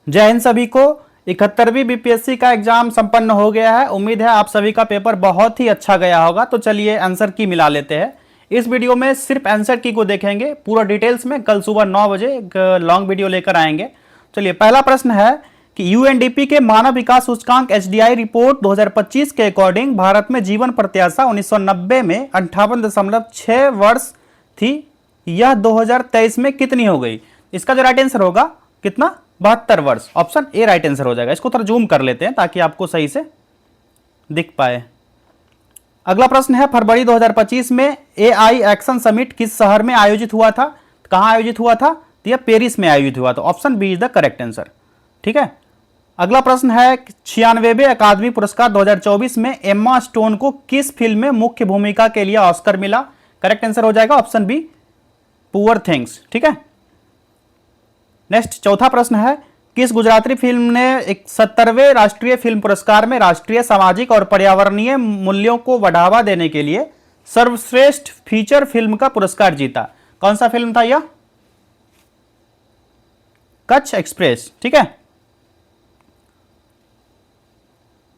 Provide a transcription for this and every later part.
जय हिंद सभी को। 71वीं बीपीएससी का एग्जाम संपन्न हो गया है। उम्मीद है आप सभी का पेपर बहुत ही अच्छा गया होगा। तो चलिए आंसर की मिला लेते हैं। इस वीडियो में सिर्फ आंसर की को देखेंगे, पूरा डिटेल्स में कल सुबह 9 बजे एक लॉन्ग वीडियो लेकर आएंगे। चलिए, पहला प्रश्न है कि यूएनडीपी के मानव विकास सूचकांक एचडीआई रिपोर्ट 2025 के अकॉर्डिंग भारत में जीवन प्रत्याशा 1990 में 58.6 वर्ष थी। यह 2023 में कितनी हो गई? इसका जो राइट आंसर होगा कितना? 72 वर्ष। ऑप्शन ए राइट आंसर हो जाएगा। इसको थोड़ा जूम कर लेते हैं ताकि आपको सही से दिख पाए। अगला प्रश्न है, फरवरी 2025 में एआई एक्शन समिट किस शहर में आयोजित हुआ था? कहां आयोजित हुआ था? तो यह पेरिस में आयोजित हुआ था। Option B is the correct answer. ठीक है। अगला प्रश्न है, 96वें अकादमी पुरस्कार 2024 में एम्मा स्टोन को किस फिल्म में मुख्य भूमिका के लिए ऑस्कर मिला? करेक्ट आंसर हो जाएगा ऑप्शन बी, पुअर थिंग्स। ठीक है। नेक्स्ट, चौथा प्रश्न है, किस गुजराती फिल्म ने 71वें राष्ट्रीय फिल्म पुरस्कार में राष्ट्रीय सामाजिक और पर्यावरणीय मूल्यों को बढ़ावा देने के लिए सर्वश्रेष्ठ फीचर फिल्म का पुरस्कार जीता? कौन सा फिल्म था यह? कच्छ एक्सप्रेस। ठीक है।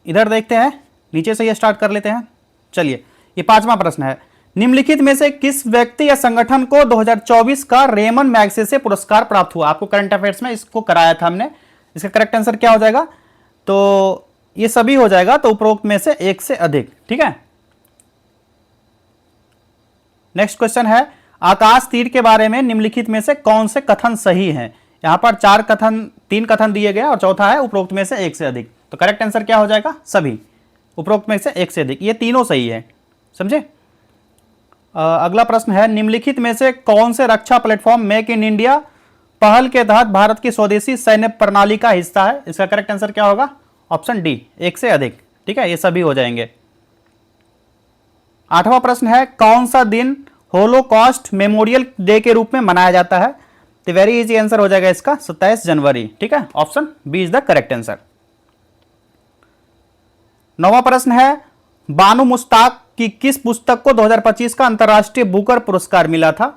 इधर देखते हैं, नीचे से ये स्टार्ट कर लेते हैं। चलिए, ये पांचवा प्रश्न है, निम्नलिखित में से किस व्यक्ति या संगठन को 2024 का रेमन मैग्सेसे पुरस्कार प्राप्त हुआ? आपको करंट अफेयर्स में इसको कराया था हमने। इसका करेक्ट आंसर क्या हो जाएगा? तो ये सभी हो जाएगा, तो उपरोक्त में से एक से अधिक। ठीक है। नेक्स्ट क्वेश्चन है, आकाश तीर के बारे में निम्नलिखित में से कौन से कथन सही हैं? यहां पर तीन कथन दिए गए और चौथा है उपरोक्त में से एक से अधिक। तो करेक्ट आंसर क्या हो जाएगा? सभी। उपरोक्त में से एक से अधिक, ये तीनों सही है। समझे? अगला प्रश्न है, निम्नलिखित में से कौन से रक्षा प्लेटफॉर्म मेक इन इंडिया पहल के तहत भारत की स्वदेशी सैन्य प्रणाली का हिस्सा है? इसका करेक्ट आंसर क्या होगा? ऑप्शन डी, एक से अधिक। ठीक है, ये सभी हो जाएंगे। आठवां प्रश्न है, कौन सा दिन होलोकॉस्ट मेमोरियल डे के रूप में मनाया जाता है? तो वेरी इजी आंसर हो जाएगा इसका 27 जनवरी। ठीक है, option B is the correct answer. नौवां प्रश्न है, बानू मुश्ताक की किस पुस्तक को 2025 का अंतरराष्ट्रीय बुकर पुरस्कार मिला था?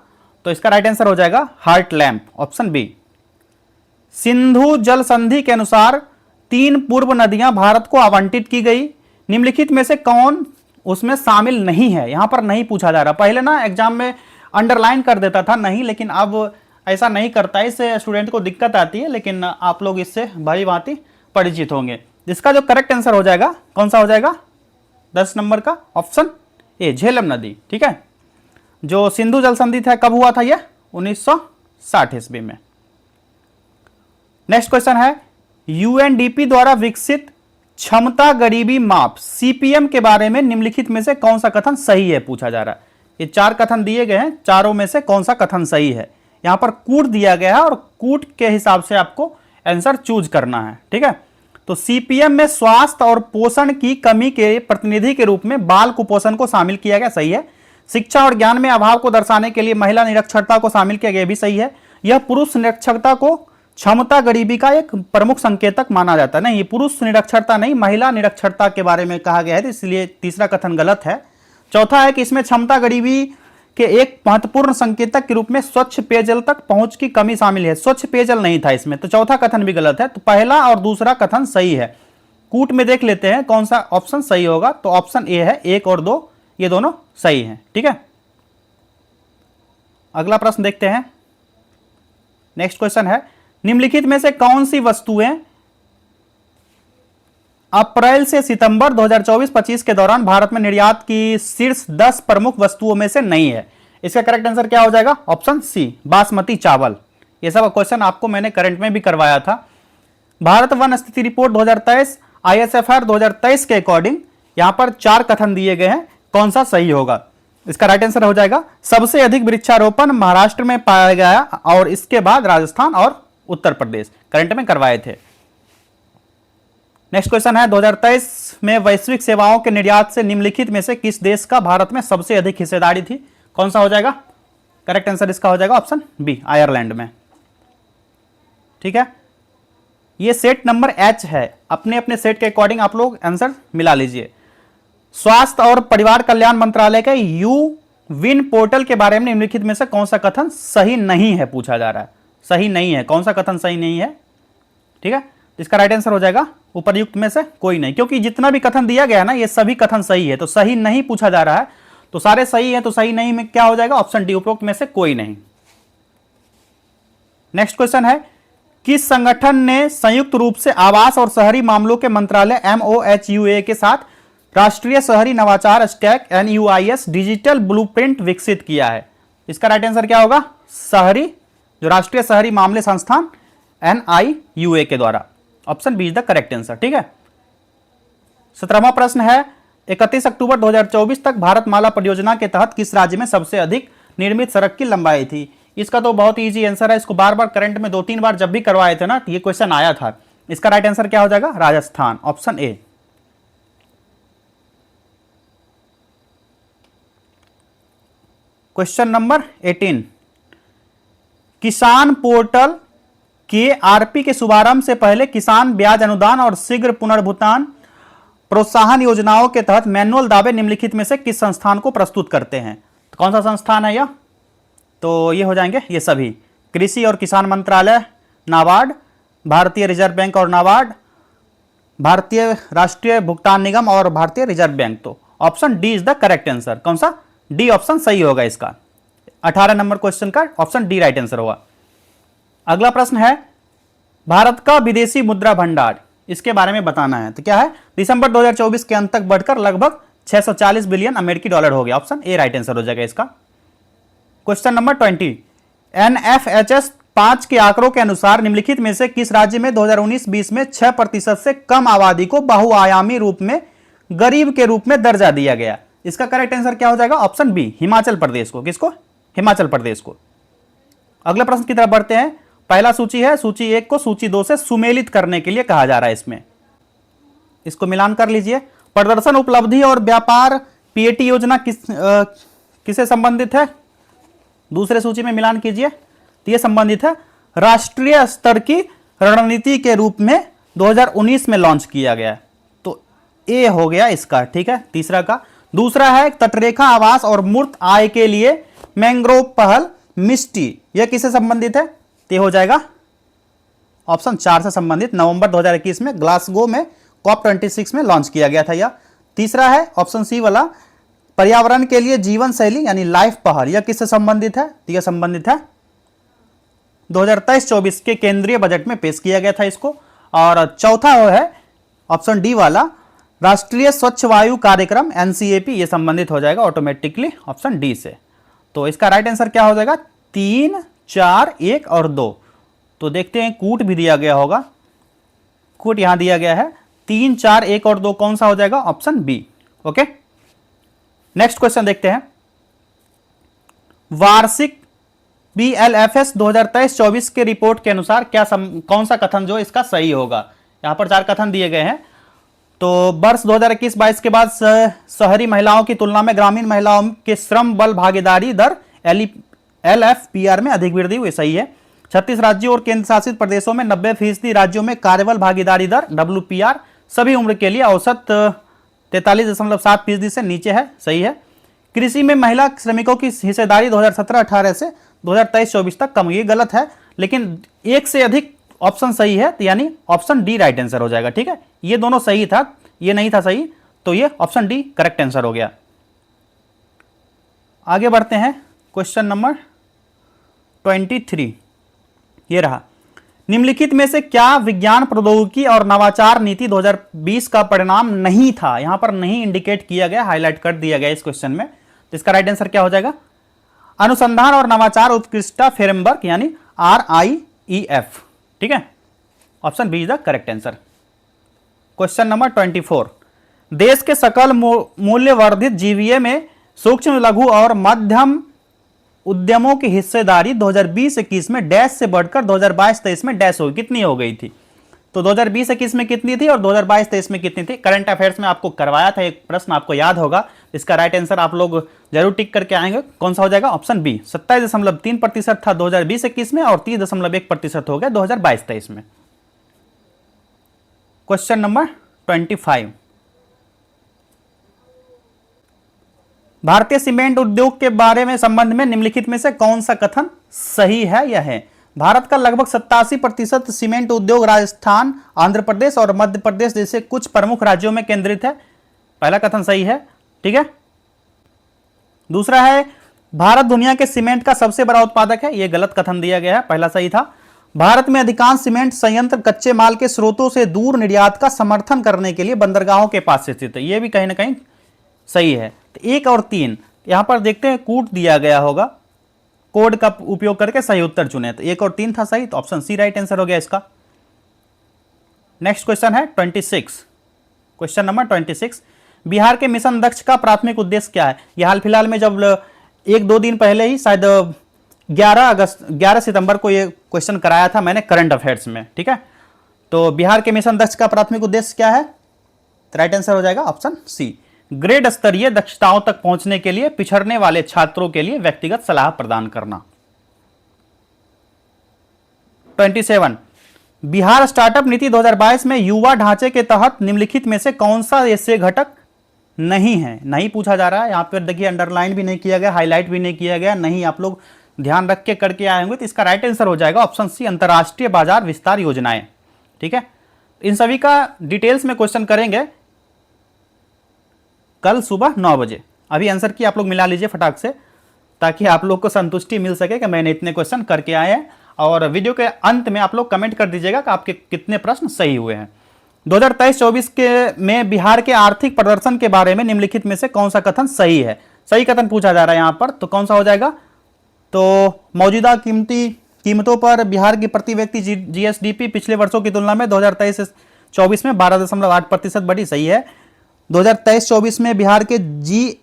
तो इसका राइट आंसर हो जाएगा heart lamp, option B. Sindhu जल संधि के अनुसार 3 पूर्व नदियां भारत को आवंटित की गई। निम्नलिखित में से कौन उसमें शामिल नहीं है? यहां पर नहीं पूछा जा रहा। पहले ना एग्जाम में अंडरलाइन कर देता था नहीं, लेकिन अब ऐसा नहीं करता है। इससे स्टूडेंट को दिक्कत आती है, लेकिन आप लोग इससे भली भांति परिचित होंगे। इसका जो करेक्ट आंसर हो जाएगा कौन सा हो जाएगा? 10 नंबर का ऑप्शन ए, झेलम नदी। ठीक है, जो सिंधु जल संधि था कब हुआ था? यह 1960 ईस्वी में। नेक्स्ट क्वेश्चन है, यूएनडीपी द्वारा विकसित क्षमता गरीबी माप सीपीएम के बारे में निम्नलिखित में से कौन सा कथन सही है? पूछा जा रहा है। ये 4 कथन दिए गए हैं, चारों में से कौन सा कथन सही है? यहां पर कूट दिया गया है और कूट के हिसाब से आपको आंसर चूज करना है। ठीक है, तो सीपीएम में स्वास्थ्य और पोषण की कमी के प्रतिनिधि के रूप में बाल कुपोषण को शामिल किया गया, सही है। शिक्षा और ज्ञान में अभाव को दर्शाने के लिए महिला निरक्षरता को शामिल किया गया, भी सही है। यह पुरुष निरक्षरता को क्षमता गरीबी का एक प्रमुख संकेतक माना जाता है। नहीं, ये पुरुष निरक्षरता नहीं, महिला निरक्षरता के बारे में कहा गया है, इसलिए तीसरा कथन गलत है। चौथा है कि इसमें क्षमता गरीबी के एक महत्वपूर्ण संकेतक के रूप में स्वच्छ पेयजल तक पहुंच की कमी शामिल है। स्वच्छ पेयजल नहीं था इसमें, तो चौथा कथन भी गलत है। तो पहला और दूसरा कथन सही है। कूट में देख लेते हैं कौन सा ऑप्शन सही होगा। तो ऑप्शन ए है, 1 और 2 ये दोनों सही हैं। ठीक है, अगला प्रश्न देखते हैं। नेक्स्ट क्वेश्चन है, निम्नलिखित में से कौन सी वस्तुएं अप्रैल से सितंबर 2024-25 के दौरान भारत में निर्यात की शीर्ष 10 प्रमुख वस्तुओं में से नहीं है? इसका करेक्ट आंसर क्या हो जाएगा? ऑप्शन सी, बासमती चावल। ये सब क्वेश्चन आपको मैंने करंट में भी करवाया था। भारत वन स्थिति रिपोर्ट 2023 आईएसएफआर 2023 के अकॉर्डिंग यहां पर 4 कथन दिए गए हैं, कौन सा सही होगा? इसका राइट आंसर हो जाएगा, सबसे अधिक वृक्षारोपण महाराष्ट्र में पाया गया और इसके बाद राजस्थान और उत्तर प्रदेश। करंट में करवाए थे। नेक्स्ट क्वेश्चन है, 2023 में वैश्विक सेवाओं के निर्यात से निम्नलिखित में से किस देश का भारत में सबसे अधिक हिस्सेदारी थी? कौन सा हो जाएगा? करेक्ट आंसर इसका हो जाएगा ऑप्शन बी, आयरलैंड में। ठीक है, ये सेट नंबर एच है। अपने अपने सेट के अकॉर्डिंग आप लोग आंसर मिला लीजिए। स्वास्थ्य और परिवार कल्याण मंत्रालय के यू विन पोर्टल के बारे में निम्नलिखित में से कौन सा कथन सही नहीं है? पूछा जा रहा है। सही नहीं है, कौन सा कथन सही नहीं है? ठीक है, तो इसका राइट आंसर हो जाएगा उपरयुक्त में से कोई नहीं, क्योंकि जितना भी कथन दिया गया है ना ये सभी कथन सही है, तो सही नहीं पूछा जा रहा है, तो सारे सही है, तो सही नहीं में क्या हो जाएगा, ऑप्शन डी उपरोक्त में से कोई नहीं। नेक्स्ट क्वेश्चन है, किस संगठन ने संयुक्त रूप से आवास और शहरी मामलों के मंत्रालय MOHUA के साथ राष्ट्रीय शहरी नवाचार स्टैक NUIS डिजिटल ब्लूप्रिंट विकसित किया है? इसका राइट आंसर क्या होगा, शहरी, जो राष्ट्रीय शहरी मामले संस्थान NIUA के द्वारा, option B is the correct answer. ठीक है, 17वां प्रश्न है, 31 अक्टूबर 2024 तक भारतमाला परियोजना के तहत किस राज्य में सबसे अधिक निर्मित सड़क की लंबाई थी? इसका तो बहुत इजी आंसर है, इसको बार बार करंट में 2-3 बार जब भी करवाए थे ना ये क्वेश्चन आया था। इसका राइट आंसर क्या हो जाएगा, Rajasthan, option A. Question number 18, किसान पोर्टल KRP के शुभारंभ से पहले किसान ब्याज अनुदान और शीघ्र पुनर्भुगतान प्रोत्साहन योजनाओं के तहत मैनुअल दावे निम्नलिखित में से किस संस्थान को प्रस्तुत करते हैं? तो कौन सा संस्थान है यह? तो ये हो जाएंगे ये सभी, कृषि और किसान मंत्रालय, नाबार्ड, भारतीय रिजर्व बैंक और नाबार्ड, भारतीय राष्ट्रीय भुगतान निगम और भारतीय रिजर्व बैंक। तो option D is the correct answer. कौन सा? डी ऑप्शन सही होगा इसका। 18 नंबर क्वेश्चन का ऑप्शन डी राइट आंसर होगा। अगला प्रश्न है, भारत का विदेशी मुद्रा भंडार, इसके बारे में बताना है। तो क्या है, दिसंबर 2024 के अंत तक बढ़कर लगभग 640 बिलियन अमेरिकी डॉलर हो गया, ऑप्शन ए राइट आंसर हो जाएगा इसका। क्वेश्चन नंबर 20, NFHS 5 के आंकड़ों के अनुसार निम्नलिखित में से किस राज्य में 2019-20 में 6% से कम आबादी को बहुआयामी रूप में गरीब के रूप में दर्जा दिया गया? इसका करेक्ट आंसर क्या हो जाएगा, ऑप्शन बी, हिमाचल प्रदेश को। किसको? हिमाचल प्रदेश को। अगले प्रश्न की तरफ बढ़ते हैं। पहला सूची है, सूची 1 को सूची 2 से सुमेलित करने के लिए कहा जा रहा है। इसमें इसको मिलान कर लीजिए। प्रदर्शन, उपलब्धि और व्यापार PAT योजना किससे संबंधित है? दूसरे सूची में मिलान कीजिए, तो यह संबंधित है राष्ट्रीय स्तर की रणनीति के रूप में 2019 में लॉन्च किया गया, तो ए हो गया इसका। ठीक है, तीसरा का। दूसरा है तटरेखा आवास और मूर्त आय के लिए मैंग्रोव पहल मिस्टी, यह किससे संबंधित है? ते हो जाएगा ऑप्शन 4 से संबंधित, नवंबर 2021 में ग्लासगो में COP26 में लॉन्च किया गया था यह। तीसरा है ऑप्शन सी वाला, पर्यावरण के लिए जीवन शैली यानी लाइफ पहल, यह किससे संबंधित है? तो यह संबंधित है 2023-24 के केंद्रीय बजट में पेश किया गया था इसको। और चौथा है ऑप्शन डी वाला, राष्ट्रीय स्वच्छ वायु कार्यक्रम NCAP, यह संबंधित हो जाएगा ऑटोमेटिकली ऑप्शन डी से। तो इसका राइट आंसर क्या हो जाएगा, 3, 4, 1 और 2। तो देखते हैं, कूट भी दिया गया होगा, कूट यहां दिया गया है। 3, 4, 1 और 2 कौन सा हो जाएगा? Option B. Okay, next question देखते हैं। वार्षिक BLFS 2023-24 के रिपोर्ट के अनुसार कौन सा कथन जो इसका सही होगा? यहां पर 4 कथन दिए गए हैं। तो वर्ष 2021-22 के बाद शहरी महिलाओं की तुलना में ग्रामीण महिलाओं के श्रम बल भागीदारी दर LFPR में अधिक वृद्धि हुई, सही है। 36 राज्यों और केंद्र शासित प्रदेशों में 90% राज्यों में कार्यबल भागीदारी दर WPR सभी उम्र के लिए औसत 43.7% से नीचे है, सही है। कृषि में महिला श्रमिकों की हिस्सेदारी 2017-18 से 2023-24 तक कम हुई, गलत है, लेकिन एक से अधिक ऑप्शन सही है, तो यानी ऑप्शन डी राइट आंसर हो जाएगा। ठीक है, ये दोनों सही था, ये नहीं था सही, तो ये ऑप्शन डी करेक्ट आंसर हो गया। आगे बढ़ते हैं, क्वेश्चन नंबर 23 ये रहा। निम्नलिखित में से क्या विज्ञान प्रौद्योगिकी और नवाचार नीति 2020 का परिणाम नहीं था? यहां पर नहीं इंडिकेट किया गया, हाईलाइट कर दिया गया इस क्वेश्चन में, तो इसका राइट आंसर क्या हो जाएगा, अनुसंधान और नवाचार उत्कृष्टता फ्रेमवर्क यानी RIEF। ठीक है, option B is the correct answer. Question number 24, देश के सकल मूल्य वर्धित GVA में सूक्ष्म, लघु और मध्यम उद्यमों की हिस्सेदारी 2020-21 में डैश से बढ़कर 2022-23 में डैश हो कितनी हो गई थी? तो 2020-21 में कितनी थी और 2022-23 में कितनी थी? करंट अफेयर्स में आपको करवाया था एक प्रश्न, आपको याद होगा। इसका राइट आंसर आप लोग जरूर टिक करके आएंगे, कौन सा हो जाएगा? Option B. 27.3% था 2020-21 में और 30.1% हो गया 2022-23 में। क्वेश्चन नंबर 25, भारतीय सीमेंट उद्योग के बारे में संबंध में निम्नलिखित में से कौन सा कथन सही है? यह है, भारत का लगभग 87% सीमेंट उद्योग राजस्थान, आंध्र प्रदेश और मध्य प्रदेश जैसे कुछ प्रमुख राज्यों में केंद्रित है। पहला कथन सही है, ठीक है। दूसरा है भारत दुनिया के सीमेंट का सबसे बड़ा उत्पादक है, यह गलत कथन दिया गया है, पहला सही था। भारत में अधिकांश सीमेंट संयंत्र कच्चे माल के स्रोतों से दूर निर्यात का समर्थन करने के लिए बंदरगाहों के पास स्थित है, यह भी कहीं ना कहीं सही है। तो 1 और 3 यहां पर देखते हैं, कूट दिया गया होगा, कोड का उपयोग करके सही उत्तर चुने, तो 1 और 3 था सही, तो ऑप्शन सी राइट आंसर हो गया इसका। नेक्स्ट क्वेश्चन है 26, क्वेश्चन नंबर 26, बिहार के मिशन दक्ष का प्राथमिक उद्देश्य क्या है? यह हाल फिलहाल में जब 1-2 दिन पहले ही शायद 11 सितंबर को यह क्वेश्चन कराया था मैंने करंट अफेयर्स में, ठीक है। तो बिहार के मिशन दक्ष का प्राथमिक उद्देश्य क्या है? राइट आंसर हो जाएगा ऑप्शन सी, ग्रेड स्तरीय दक्षताओं तक पहुंचने के लिए पिछड़ने वाले छात्रों के लिए व्यक्तिगत सलाह प्रदान करना। 27, बिहार स्टार्टअप नीति 2022 में युवा ढांचे के तहत निम्नलिखित में से कौन सा ऐसे घटक नहीं है? नहीं पूछा जा रहा है, यहां पर देखिए अंडरलाइन भी नहीं किया गया, हाईलाइट भी नहीं किया गया, नहीं आप लोग ध्यान रख के करके आए होंगे, तो इसका राइट आंसर हो जाएगा ऑप्शन सी, अंतरराष्ट्रीय बाजार विस्तार योजनाएं, ठीक है। इन सभी का डिटेल्स में क्वेश्चन करेंगे कल सुबह 9 बजे। अभी आंसर की आप लोग मिला लीजिए फटाक से, ताकि आप लोग को संतुष्टि मिल सके कि मैंने इतने क्वेश्चन करके आए हैं। और वीडियो के अंत में आप लोग कमेंट कर दीजिएगा कि आपके कितने प्रश्न सही हुए हैं। 2023-24 के में बिहार के आर्थिक प्रदर्शन के बारे में निम्नलिखित में से कौन सा कथन सही है? सही कथन पूछा जा रहा है यहां पर, तो कौन सा हो जाएगा? तो मौजूदा कीमतों पर बिहार की प्रति व्यक्ति जीएसडीपी पिछले वर्षों की तुलना में 2023-24 में 12.8% बढ़ी, सही है। 2023-24 में बिहार के जीएसवीए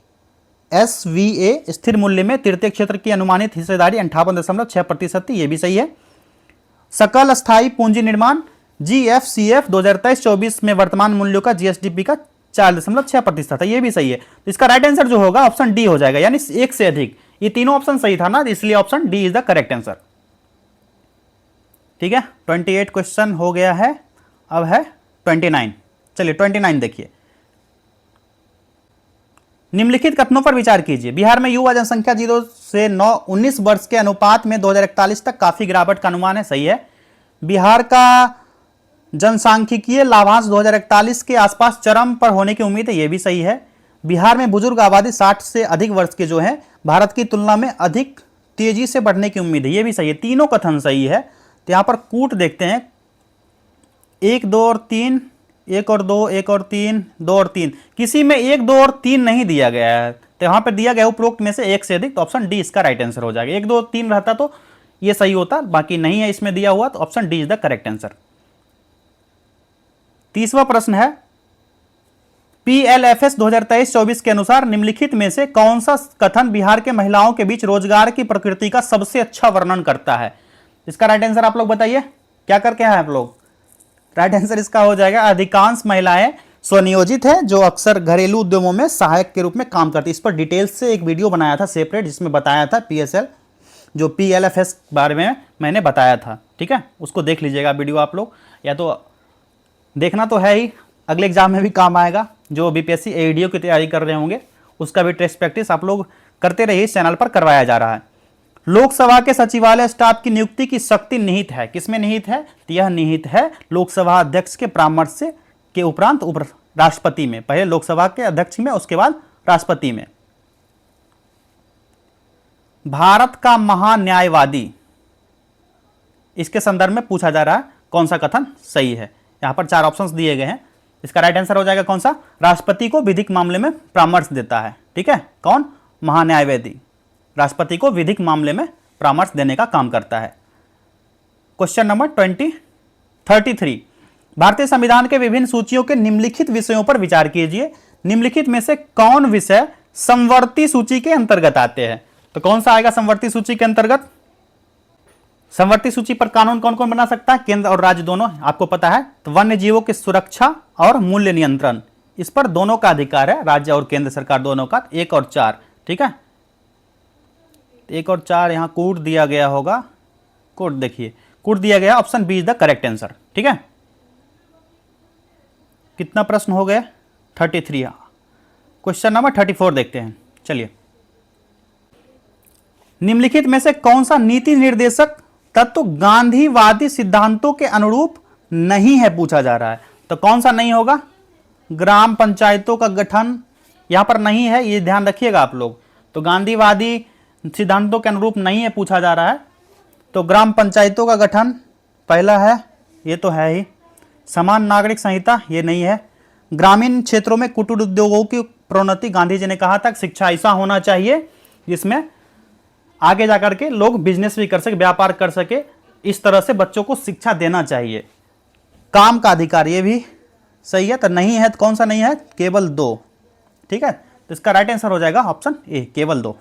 स्थिर मूल्य में तृतीय क्षेत्र की अनुमानित हिस्सेदारी 58.6% थी, यह भी सही है। सकल स्थायी पूंजी निर्माण जीएफसीएफ 2023-24 में वर्तमान मूल्यों का जीएसडीपी का 4.6% था, यह भी सही है। तो इसका राइट आंसर जो होगा ऑप्शन डी हो जाएगा, यानी एक से अधिक। ये तीनों ऑप्शन सही था ना, इसलिए option D is the correct answer, ठीक है। 28 क्वेश्चन हो गया है, अब है 29। चलिए 29 देखिए, निम्नलिखित कथनों पर विचार कीजिए। बिहार में युवा जनसंख्या 0 से 19 वर्ष के अनुपात में 2041 तक काफी गिरावट का अनुमान है, सही है। बिहार का जनसांख्यिकीय लाभांश 2041 के आसपास चरम पर होने की उम्मीद है, यह भी सही है। बिहार में बुजुर्ग आबादी 60 से अधिक वर्ष के जो है भारत की तुलना में अधिक तेजी से बढ़ने की उम्मीद है, यह भी सही है। तीनों कथन सही है। तो यहां पर कूट देखते हैं, 1, 2 और 3, 1 और 2, 1 और 3, 2 और 3, किसी में 1, 2 और 3 नहीं दिया गया है, तो यहां पर दिया गया उपरोक्त में से एक से अधिक, तो ऑप्शन डी इसका राइट आंसर हो जाएगा। 1, 2, 3 रहता तो यह सही होता, बाकी नहीं है इसमें दिया हुआ, तो option D is the correct answer. 30वां प्रश्न है, पीएलएफएस 2023-24 के अनुसार निम्नलिखित में से कौन सा कथन बिहार के महिलाओं के बीच रोजगार की प्रकृति का सबसे अच्छा वर्णन करता है? इसका राइट आंसर आप लोग बताइए, क्या करके हैं आप लोग? राइट आंसर इसका हो जाएगा अधिकांश महिलाएं स्वनियोजित है जो अक्सर घरेलू उद्यमों में सहायक के रूप में काम करती है। इस पर डिटेल्स से एक वीडियो बनाया था सेपरेट, जिसमें बताया था पीएसएल जो पीएलएफएस बारे में मैंने बताया था, ठीक है। उसको देख लीजिएगा वीडियो आप लोग, या तो देखना तो है ही, अगले एग्जाम में भी काम आएगा। जो बीपीएससी एडीओ की तैयारी कर रहे होंगे उसका भी टेस्ट प्रैक्टिस आप लोग करते रहिए, इस चैनल पर करवाया जा रहा है। लोकसभा के सचिवालय स्टाफ की नियुक्ति की शक्ति निहित है, किसमें निहित है? तो यह निहित है लोकसभा अध्यक्ष के परामर्श से के उपरांत राष्ट्रपति में। पहले लोकसभा के अध्यक्ष में, उसके बाद राष्ट्रपति में। भारत का महान्यायवादी, इसके संदर्भ में पूछा जा रहा है कौन सा कथन सही है। यहां पर 4 ऑप्शंस दिए गए हैं, इसका राइट आंसर हो जाएगा कौन सा? राष्ट्रपति को विधिक मामले में परामर्श देता है, ठीक है। कौन? महान्यायवादी राष्ट्रपति को विधिक मामले में परामर्श देने का काम करता है। क्वेश्चन नंबर 33, भारतीय संविधान के विभिन्न सूचियों के निम्नलिखित विषयों पर विचार कीजिए। निम्नलिखित में से कौन विषय समवर्ती सूची के अंतर्गत आते हैं? तो कौन सा आएगा समवर्ती सूची के अंतर्गत? समवर्ती सूची पर कानून कौन कौन बना सकता है? केंद्र और राज्य दोनों, आपको पता है। तो वन्य जीवों की सुरक्षा और मूल्य नियंत्रण, इस पर दोनों का अधिकार है, राज्य और केंद्र सरकार दोनों का। 1 और 4, ठीक है। 1 और 4 यहां कोड दिया गया होगा, कोड देखिए, कोड दिया गया, option B is the correct answer, ठीक है। कितना प्रश्न हो गए? 33। क्वेश्चन नंबर 34 देखते हैं, चलिए। निम्नलिखित में से कौन सा नीति निर्देशक तत्व गांधीवादी सिद्धांतों के अनुरूप नहीं है पूछा जा रहा है। तो कौन सा नहीं होगा? ग्राम पंचायतों का गठन यहां पर नहीं है, ये ध्यान रखिएगा आप लोग। तो गांधीवादी सिद्धांतों के अनुरूप नहीं है पूछा जा रहा है, तो ग्राम पंचायतों का गठन पहला है, ये तो है ही। समान नागरिक संहिता ये नहीं है। ग्रामीण क्षेत्रों में कुटीर उद्योगों की प्रोन्नति, गांधी जी ने कहा था शिक्षा ऐसा होना चाहिए जिसमें आगे जाकर के लोग बिजनेस भी कर सके, व्यापार कर सके, इस तरह से बच्चों को शिक्षा देना चाहिए। काम का अधिकार ये भी सही है, तो नहीं है। तो कौन सा नहीं है? केवल 2। ठीक है, तो इसका राइट आंसर हो जाएगा ऑप्शन ए, केवल 2।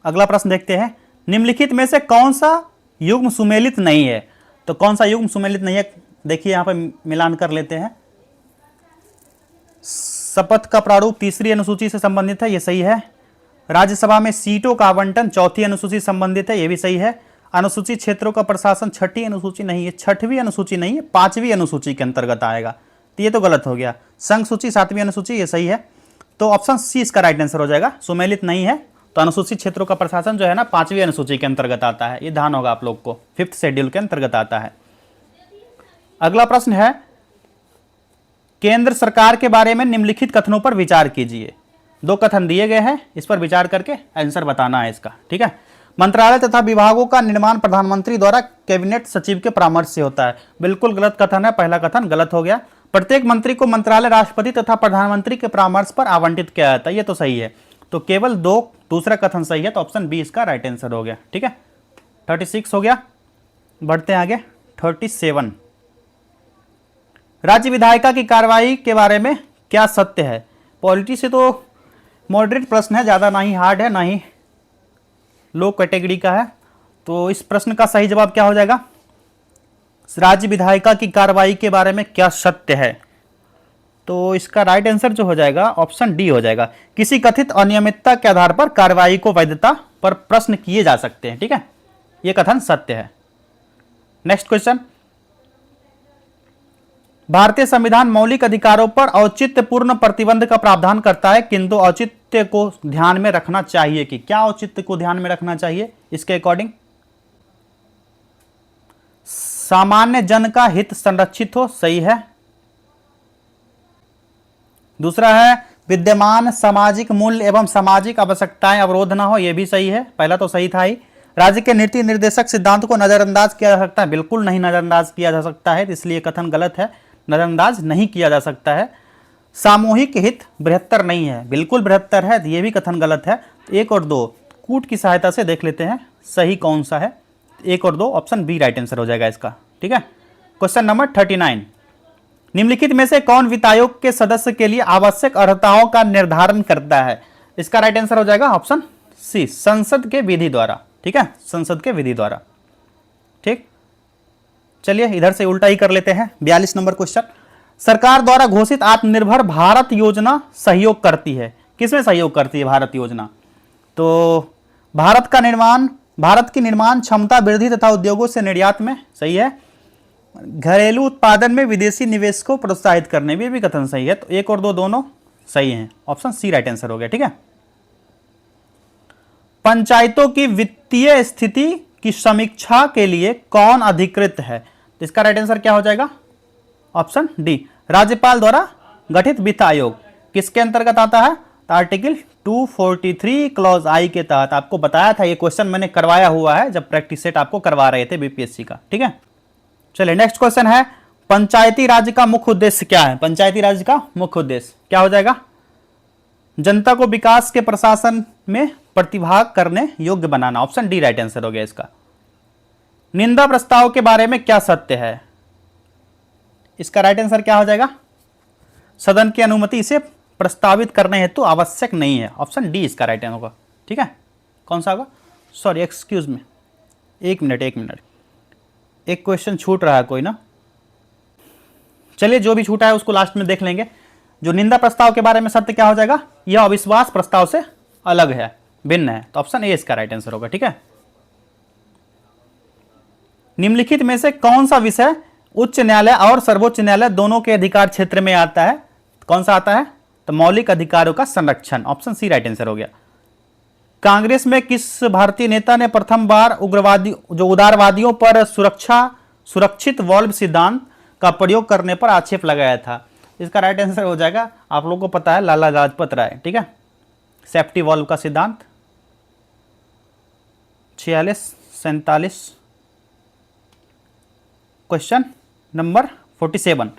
अगला प्रश्न देखते हैं, निम्नलिखित में से कौन सा युग्म सुमेलित नहीं है? तो कौन सा युग्म सुमेलित नहीं है? देखिए यहां पर मिलान कर लेते हैं। शपथ का प्रारूप 3री अनुसूची से संबंधित है, यह सही है। राज्यसभा में सीटों का आवंटन 4थी अनुसूची से संबंधित है, यह भी सही है। अनुसूचित क्षेत्रों का प्रशासन 6ठी अनुसूची नहीं है, 6वीं अनुसूची नहीं है, 5वीं अनुसूची के अंतर्गत आएगा, तो ये तो गलत हो गया। संघ सूची 7वीं अनुसूची, ये सही है। तो ऑप्शन सी इसका राइट आंसर हो जाएगा। सुमेलित नहीं है, तो अनुसूचित क्षेत्रों का प्रशासन जो है ना 5वीं अनुसूची के अंतर्गत आता है, ये ध्यान होगा आप लोग को, 5th शेड्यूल के अंतर्गत आता है। अगला प्रश्न है, केंद्र सरकार के बारे में निम्नलिखित कथनों पर विचार कीजिए। 2 कथन दिए गए हैं, इस पर विचार करके आंसर बताना है इसका। ठीक है, मंत्रालय तथा विभागों का निर्माण प्रधानमंत्री द्वारा कैबिनेट सचिव के परामर्श से होता है, बिल्कुल गलत कथन है, पहला कथन गलत हो गया। प्रत्येक मंत्री को मंत्रालय राष्ट्रपति तथा प्रधानमंत्री के परामर्श पर आवंटित किया जाता है, ये तो सही है। तो केवल 2 दूसरा कथन सही है, तो ऑप्शन बी इसका राइट आंसर हो गया। ठीक है, 36 हो गया। बढ़ते हैं आगे, 37। राज्य विधायिका की कार्रवाई के बारे में क्या सत्य है? पॉलिटी से तो मॉडरेट प्रश्न है, ज्यादा ना ही हार्ड है ना ही लो कैटेगरी का है। तो इस प्रश्न का सही जवाब क्या हो जाएगा? राज्य विधायिका की कार्रवाई के बारे में क्या सत्य है? तो इसका राइट आंसर जो हो जाएगा ऑप्शन डी हो जाएगा। किसी कथित अनियमितता के आधार पर कार्रवाई को वैधता पर प्रश्न किए जा सकते हैं। ठीक है, यह कथन सत्य है। नेक्स्ट क्वेश्चन, भारतीय संविधान मौलिक अधिकारों पर औचित्यपूर्ण प्रतिबंध का प्रावधान करता है, किंतु औचित्य को ध्यान में रखना चाहिए कि क्या औचित्य को ध्यान में रखना चाहिए इसके अकॉर्डिंग? सामान्य जन का हित संरक्षित हो, सही है। दूसरा है विद्यमान सामाजिक मूल्य एवं सामाजिक आवश्यकताएं अवरोध न हो, यह भी सही है, पहला तो सही था ही। राज्य के नीति निर्देशक सिद्धांत को नजरअंदाज किया जा सकता है, बिल्कुल नहीं नजरअंदाज किया जा सकता है, इसलिए कथन गलत है, नजरअंदाज नहीं किया जा सकता है। सामूहिक हित बृहत्तर नहीं है, बिल्कुल बृहत्तर है, यह भी कथन गलत है। 1 और 2 कूट की सहायता से देख लेते हैं सही कौन सा है। 1 और 2 ऑप्शन बी राइट आंसर हो जाएगा इसका। ठीक है, क्वेश्चन नंबर 39, निम्नलिखित में से कौन वित्त आयोग के सदस्य के लिए आवश्यक अर्हताओं का निर्धारण करता है? इसका राइट आंसर हो जाएगा ऑप्शन सी, संसद के विधि द्वारा। ठीक है, संसद के विधि द्वारा। ठीक, चलिए इधर से उल्टा ही कर लेते हैं। 42 नंबर क्वेश्चन, सरकार द्वारा घोषित आत्मनिर्भर भारत योजना सहयोग करती है, किसमें सहयोग करती है भारत योजना? तो भारत की निर्माण क्षमता वृद्धि तथा उद्योगों से निर्यात में, सही है। घरेलू उत्पादन में विदेशी निवेश को प्रोत्साहित करने में भी कथन सही है, तो 1 और 2 दोनों सही हैं, ऑप्शन सी राइट आंसर हो गया। ठीक है, पंचायतों की वित्तीय स्थिति की समीक्षा के लिए कौन अधिकृत है? तो इसका राइट आंसर क्या हो जाएगा? ऑप्शन डी, राज्यपाल द्वारा गठित वित्त आयोग। किसके अंतर्गत आता है? तो आर्टिकल 243 क्लॉज आई के तहत। आपको बताया था, ये क्वेश्चन मैंने करवाया हुआ है जब प्रैक्टिस सेट आपको करवा रहे थे बीपीएससी का। ठीक है, चलिए नेक्स्ट क्वेश्चन है, पंचायती राज का मुख्य उद्देश्य क्या है? पंचायती राज का मुख्य उद्देश्य क्या हो जाएगा? जनता को विकास के प्रशासन में प्रतिभाग करने योग्य बनाना, ऑप्शन डी राइट आंसर हो गया इसका। निंदा प्रस्ताव के बारे में क्या सत्य है? इसका राइट आंसर क्या हो जाएगा? सदन की अनुमति इसे प्रस्तावित करने हेतु आवश्यक नहीं है, ऑप्शन डी इसका राइट आंसर होगा। ठीक है, कौन सा होगा? सॉरी एक्सक्यूज मी, एक मिनट, एक क्वेश्चन छूट रहा है कोई ना। चलिए जो भी छूटा है उसको लास्ट में देख लेंगे। जो निंदा प्रस्ताव के बारे में सत्य क्या हो जाएगा? यह अविश्वास प्रस्ताव से अलग है, भिन्न है, तो ऑप्शन ए इसका राइट आंसर होगा। ठीक है, निम्नलिखित में से कौन सा विषय उच्च न्यायालय और सर्वोच्च न्यायालय दोनों के अधिकार क्षेत्र में आता है? कौन सा आता है? तो मौलिक अधिकारों का संरक्षण, ऑप्शन सी राइट आंसर हो गया। कांग्रेस में किस भारतीय नेता ने प्रथम बार उग्रवादी जो उदारवादियों पर सुरक्षित वॉल्व सिद्धांत का प्रयोग करने पर आक्षेप लगाया था? इसका राइट आंसर हो जाएगा, आप लोगों को पता है, लाला लाजपत राय। ठीक है, सेफ्टी वॉल्व का सिद्धांत 46-47। क्वेश्चन नंबर 47,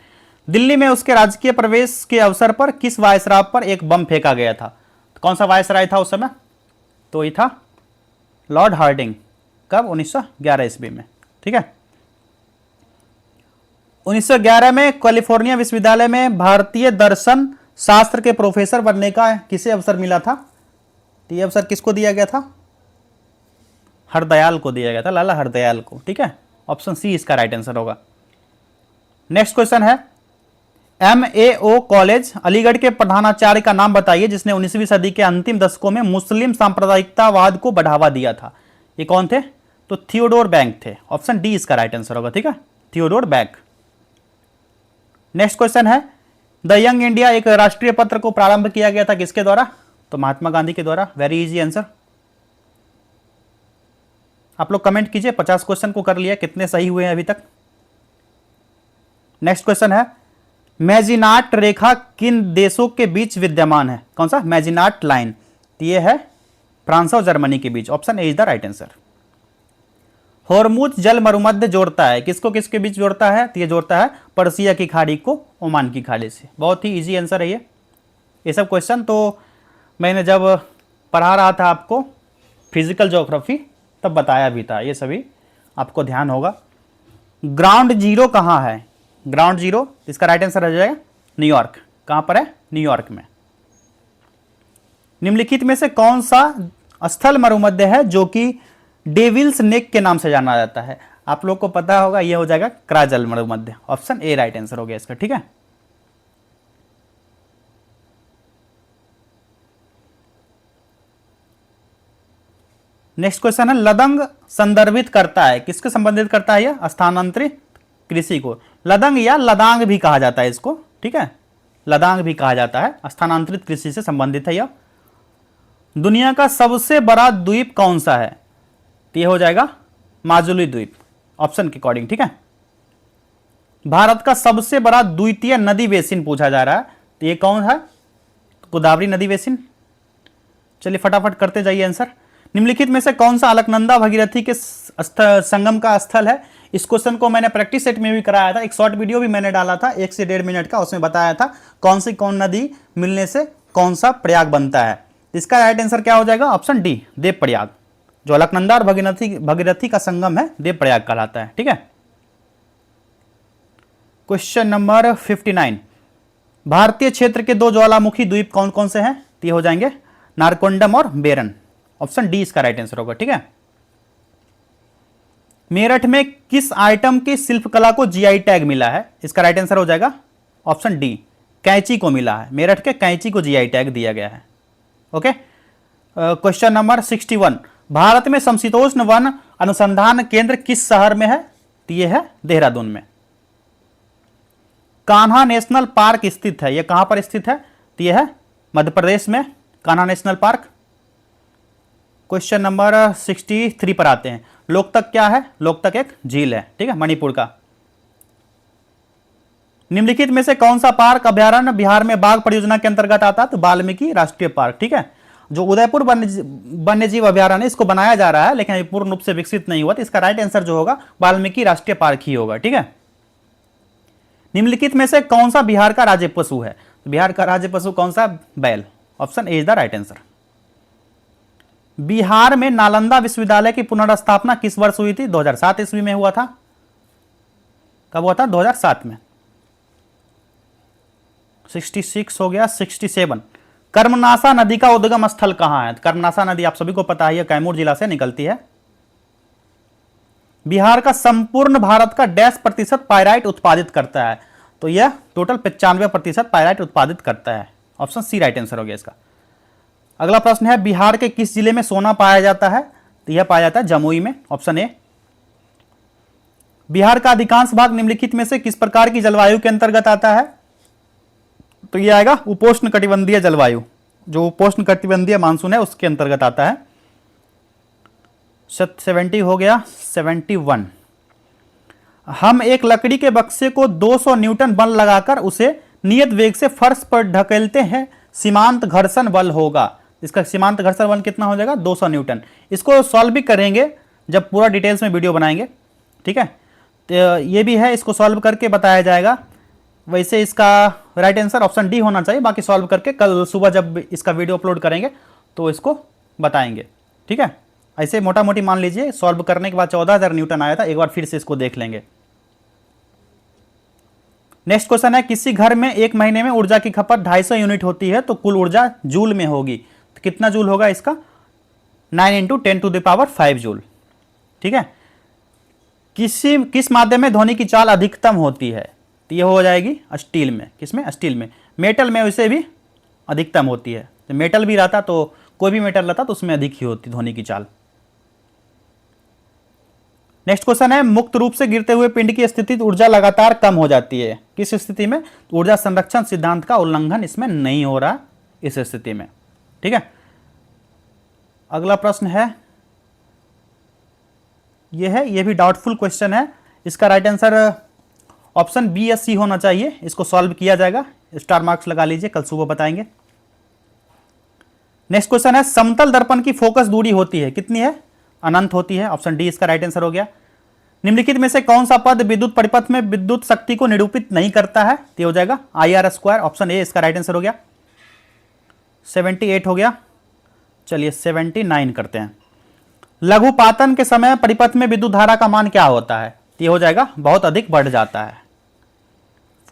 दिल्ली में उसके राजकीय प्रवेश के अवसर पर किस वायसराय पर एक बम फेंका गया था? कौन सा वायसराय था उस समय? तो ये था लॉर्ड हार्डिंग। कब? 1911 ईस्वी में। ठीक है, 1911 में कैलिफोर्निया विश्वविद्यालय में भारतीय दर्शन शास्त्र के प्रोफेसर बनने का किसे अवसर मिला था? तो ये अवसर किसको दिया गया था? हरदयाल को दिया गया था, लाला हरदयाल को। ठीक है, ऑप्शन सी इसका राइट आंसर होगा। नेक्स्ट क्वेश्चन है, MAO कॉलेज अलीगढ़ के प्रधानाचार्य का नाम बताइए जिसने 19वीं सदी के अंतिम दशकों में मुस्लिम सांप्रदायिकतावाद को बढ़ावा दिया था। ये कौन थे? तो थियोडोर बैंक थे। ऑप्शन डी इसका राइट आंसर होगा। ठीक है, थियोडोर बैंक। नेक्स्ट क्वेश्चन है, द यंग इंडिया एक राष्ट्रीय पत्र को प्रारंभ किया गया था किसके द्वारा? तो महात्मा गांधी के द्वारा। Very easy answer. आप लोग कमेंट कीजिए, 50 क्वेश्चन को कर लिया, कितने सही हुए हैं अभी तक। नेक्स्ट क्वेश्चन है, मैजिनाट रेखा किन देशों के बीच विद्यमान है? कौन सा? Maginot line. ये है फ्रांस और जर्मनी के बीच। Option A is the right answer. Hormuz जल मरुमध्य जोड़ता है, किसको किसके बीच जोड़ता है? तो ये जोड़ता है पर्सिया की खाड़ी को ओमान की खाड़ी से। बहुत ही इजी आंसर है ये सब क्वेश्चन तो मैंने जब पढ़ा रहा था आपको फिजिकल ज्योग्राफी तब बताया भी था, ये सभी आपको ध्यान होगा। ग्राउंड जीरो कहाँ है? ग्राउंड जीरो, इसका राइट आंसर हो जाएगा न्यूयॉर्क। कहाँ पर है? न्यूयॉर्क में। निम्नलिखित में से कौन सा स्थल मरुमध्य है जो कि डेविल्स नेक के नाम से जाना जाता है? आप लोग को पता होगा, ये हो जाएगा क्राजल मरुमध्य। ऑप्शन ए राइट आंसर हो गया इसका। ठीक है, नेक्स्ट क्वेश्चन है, लदंग संदर्भित करता है, किसके संबंधित करता है? यह स्थानांतरित कृषि को। लदंग या लदांग भी कहा जाता है इसको। ठीक है, लदांग भी कहा जाता है, स्थानांतरित कृषि से संबंधित है यह। दुनिया का सबसे बड़ा द्वीप कौन सा है? तो यह हो जाएगा माजुली द्वीप, ऑप्शन के अकॉर्डिंग। ठीक है, भारत का सबसे बड़ा द्वितीय नदी बेसिन पूछा जा रहा है, तो ये कौन है? गोदावरी नदी बेसिन। चलिए फटाफट करते जाइए आंसर। निम्नलिखित में से कौन सा अलकनंदा भगीरथी के संगम का स्थल है? इस क्वेश्चन को मैंने प्रैक्टिस सेट में भी कराया था, एक शॉर्ट वीडियो भी मैंने डाला था 1 से 1.5 मिनट का, उसमें बताया था कौन नदी मिलने से कौन सा प्रयाग बनता है। इसका राइट आंसर क्या हो जाएगा? Option D Dev Prayag. जो अलकनंदा और भगीरथी का संगम है देव प्रयाग कहलाता है। ठीक है, क्वेश्चन नंबर 59, भारतीय क्षेत्र के 2 ज्वालामुखी द्वीप कौन कौन से हैं? तो ये हो जाएंगे नारकोंडम और बेरन। ऑप्शन डी इसका राइट आंसर होगा। ठीक है, मेरठ में किस आइटम की शिल्पकला को जीआई टैग मिला है? इसका राइट आंसर हो जाएगा ऑप्शन डी कैंची को मिला है। मेरठ के कैंची को जीआई टैग दिया गया है। ओके, क्वेश्चन नंबर 61, भारत में समशीतोष्ण वन अनुसंधान केंद्र किस शहर में है? तो ये है देहरादून में। कान्हा नेशनल पार्क स्थित है, यह कहां पर स्थित है? तो यह है मध्य प्रदेश में Kanha national park. Question number 63 पर आते हैं, लोकतक क्या है? लोकतक एक झील है। ठीक है, मणिपुर का। निम्नलिखित में से कौन सा पार्क अभ्यारण्य बिहार में बाघ परियोजना के अंतर्गत आता है? तो वाल्मीकि राष्ट्रीय पार्क। ठीक है, जो उदयपुर वन्यजीव अभ्यारण्य इसको बनाया जा रहा है लेकिन अभी पूर्ण रूप से विकसित नहीं हुआ, तो इसका राइट आंसर जो होगा वाल्मीकि राष्ट्रीय पार्क ही होगा। ठीक है, निम्नलिखित में से कौन सा बिहार का राज्य पशु है? तो बिहार का राज्य पशु कौन सा? बैल। Option A is the right answer. Bihar में नालंदा विश्वविद्यालय की पुनर्स्थापना किस वर्ष हुई थी? 2007 ईस्वी में हुआ था। कब हुआ था? 2007 में। 66 हो गया, 67। कर्मनासा नदी का उद्गम स्थल कहां है? कर्मनासा नदी आप सभी को पता है, कैमूर जिला से निकलती है। बिहार का संपूर्ण भारत का डैश प्रतिशत पायराइट उत्पादित करता है? तो यह टोटल 95% पायराइट उत्पादित करता है। ऑप्शन सी राइट आंसर हो गया इसका। अगला प्रश्न है, बिहार के किस जिले में सोना पाया जाता है? तो यह पाया जाता है जमुई में। Option A. बिहार का अधिकांश भाग निम्नलिखित में से किस प्रकार की जलवायु के अंतर्गत आता है? तो यह आएगा उपोष्ण कटिबंधीय जलवायु, जो उपोष्ण कटिबंधीय मानसून है उसके अंतर्गत आता है। 70 हो गया, 71। हम एक लकड़ी के बक्से को 200 न्यूटन बल लगाकर उसे नियत वेग से फर्श पर ढकेलते हैं, सीमांत घर्षण बल होगा। इसका सीमांत घर्षण बल कितना हो जाएगा? 200 न्यूटन। इसको सॉल्व भी करेंगे जब पूरा डिटेल्स में वीडियो बनाएंगे, ठीक है। तो ये भी है, इसको सॉल्व करके बताया जाएगा। वैसे इसका राइट आंसर ऑप्शन डी होना चाहिए, बाकी सॉल्व करके कल सुबह जब इसका वीडियो अपलोड करेंगे तो इसको बताएंगे, ठीक है। ऐसे मोटा मोटी मान लीजिए सॉल्व करने के बाद 14,000 न्यूटन आया था। एक बार फिर से इसको देख लेंगे। नेक्स्ट क्वेश्चन है, किसी घर में एक महीने में ऊर्जा की खपत 250 यूनिट होती है तो कुल ऊर्जा जूल में होगी, तो कितना जूल होगा इसका? 9 × 10⁵ जूल, ठीक है। किस माध्यम में ध्वनि की चाल अधिकतम होती है? तो ये हो जाएगी स्टील में। किसमें? स्टील में। मेटल में वैसे भी अधिकतम होती है, तो मेटल भी रहता तो कोई भी मेटल रहता तो उसमें अधिक ही होती ध्वनि की चाल। नेक्स्ट क्वेश्चन है, मुक्त रूप से गिरते हुए पिंड की स्थिति ऊर्जा लगातार कम हो जाती है, किस स्थिति में? ऊर्जा संरक्षण सिद्धांत का उल्लंघन इसमें नहीं हो रहा इस स्थिति में, ठीक है। अगला प्रश्न है, ये भी डाउटफुल क्वेश्चन है। इसका राइट आंसर ऑप्शन बी या सी होना चाहिए। इसको सॉल्व किया जाएगा, स्टार मार्क्स लगा लीजिए, कल सुबह बताएंगे। नेक्स्ट क्वेश्चन है, समतल दर्पण की फोकस दूरी होती है, कितनी है? अनंत होती है। ऑप्शन डी इसका राइट आंसर हो गया। निम्नलिखित में से कौन सा पद विद्युत परिपथ में विद्युत शक्ति को निरूपित नहीं करता है? तो हो जाएगा IR²। ऑप्शन ए इसका राइट आंसर हो गया। 78 हो गया। चलिए 79 करते हैं। लघुपातन के समय परिपथ में विद्युत धारा का मान क्या होता है? तो हो जाएगा बहुत अधिक बढ़ जाता है।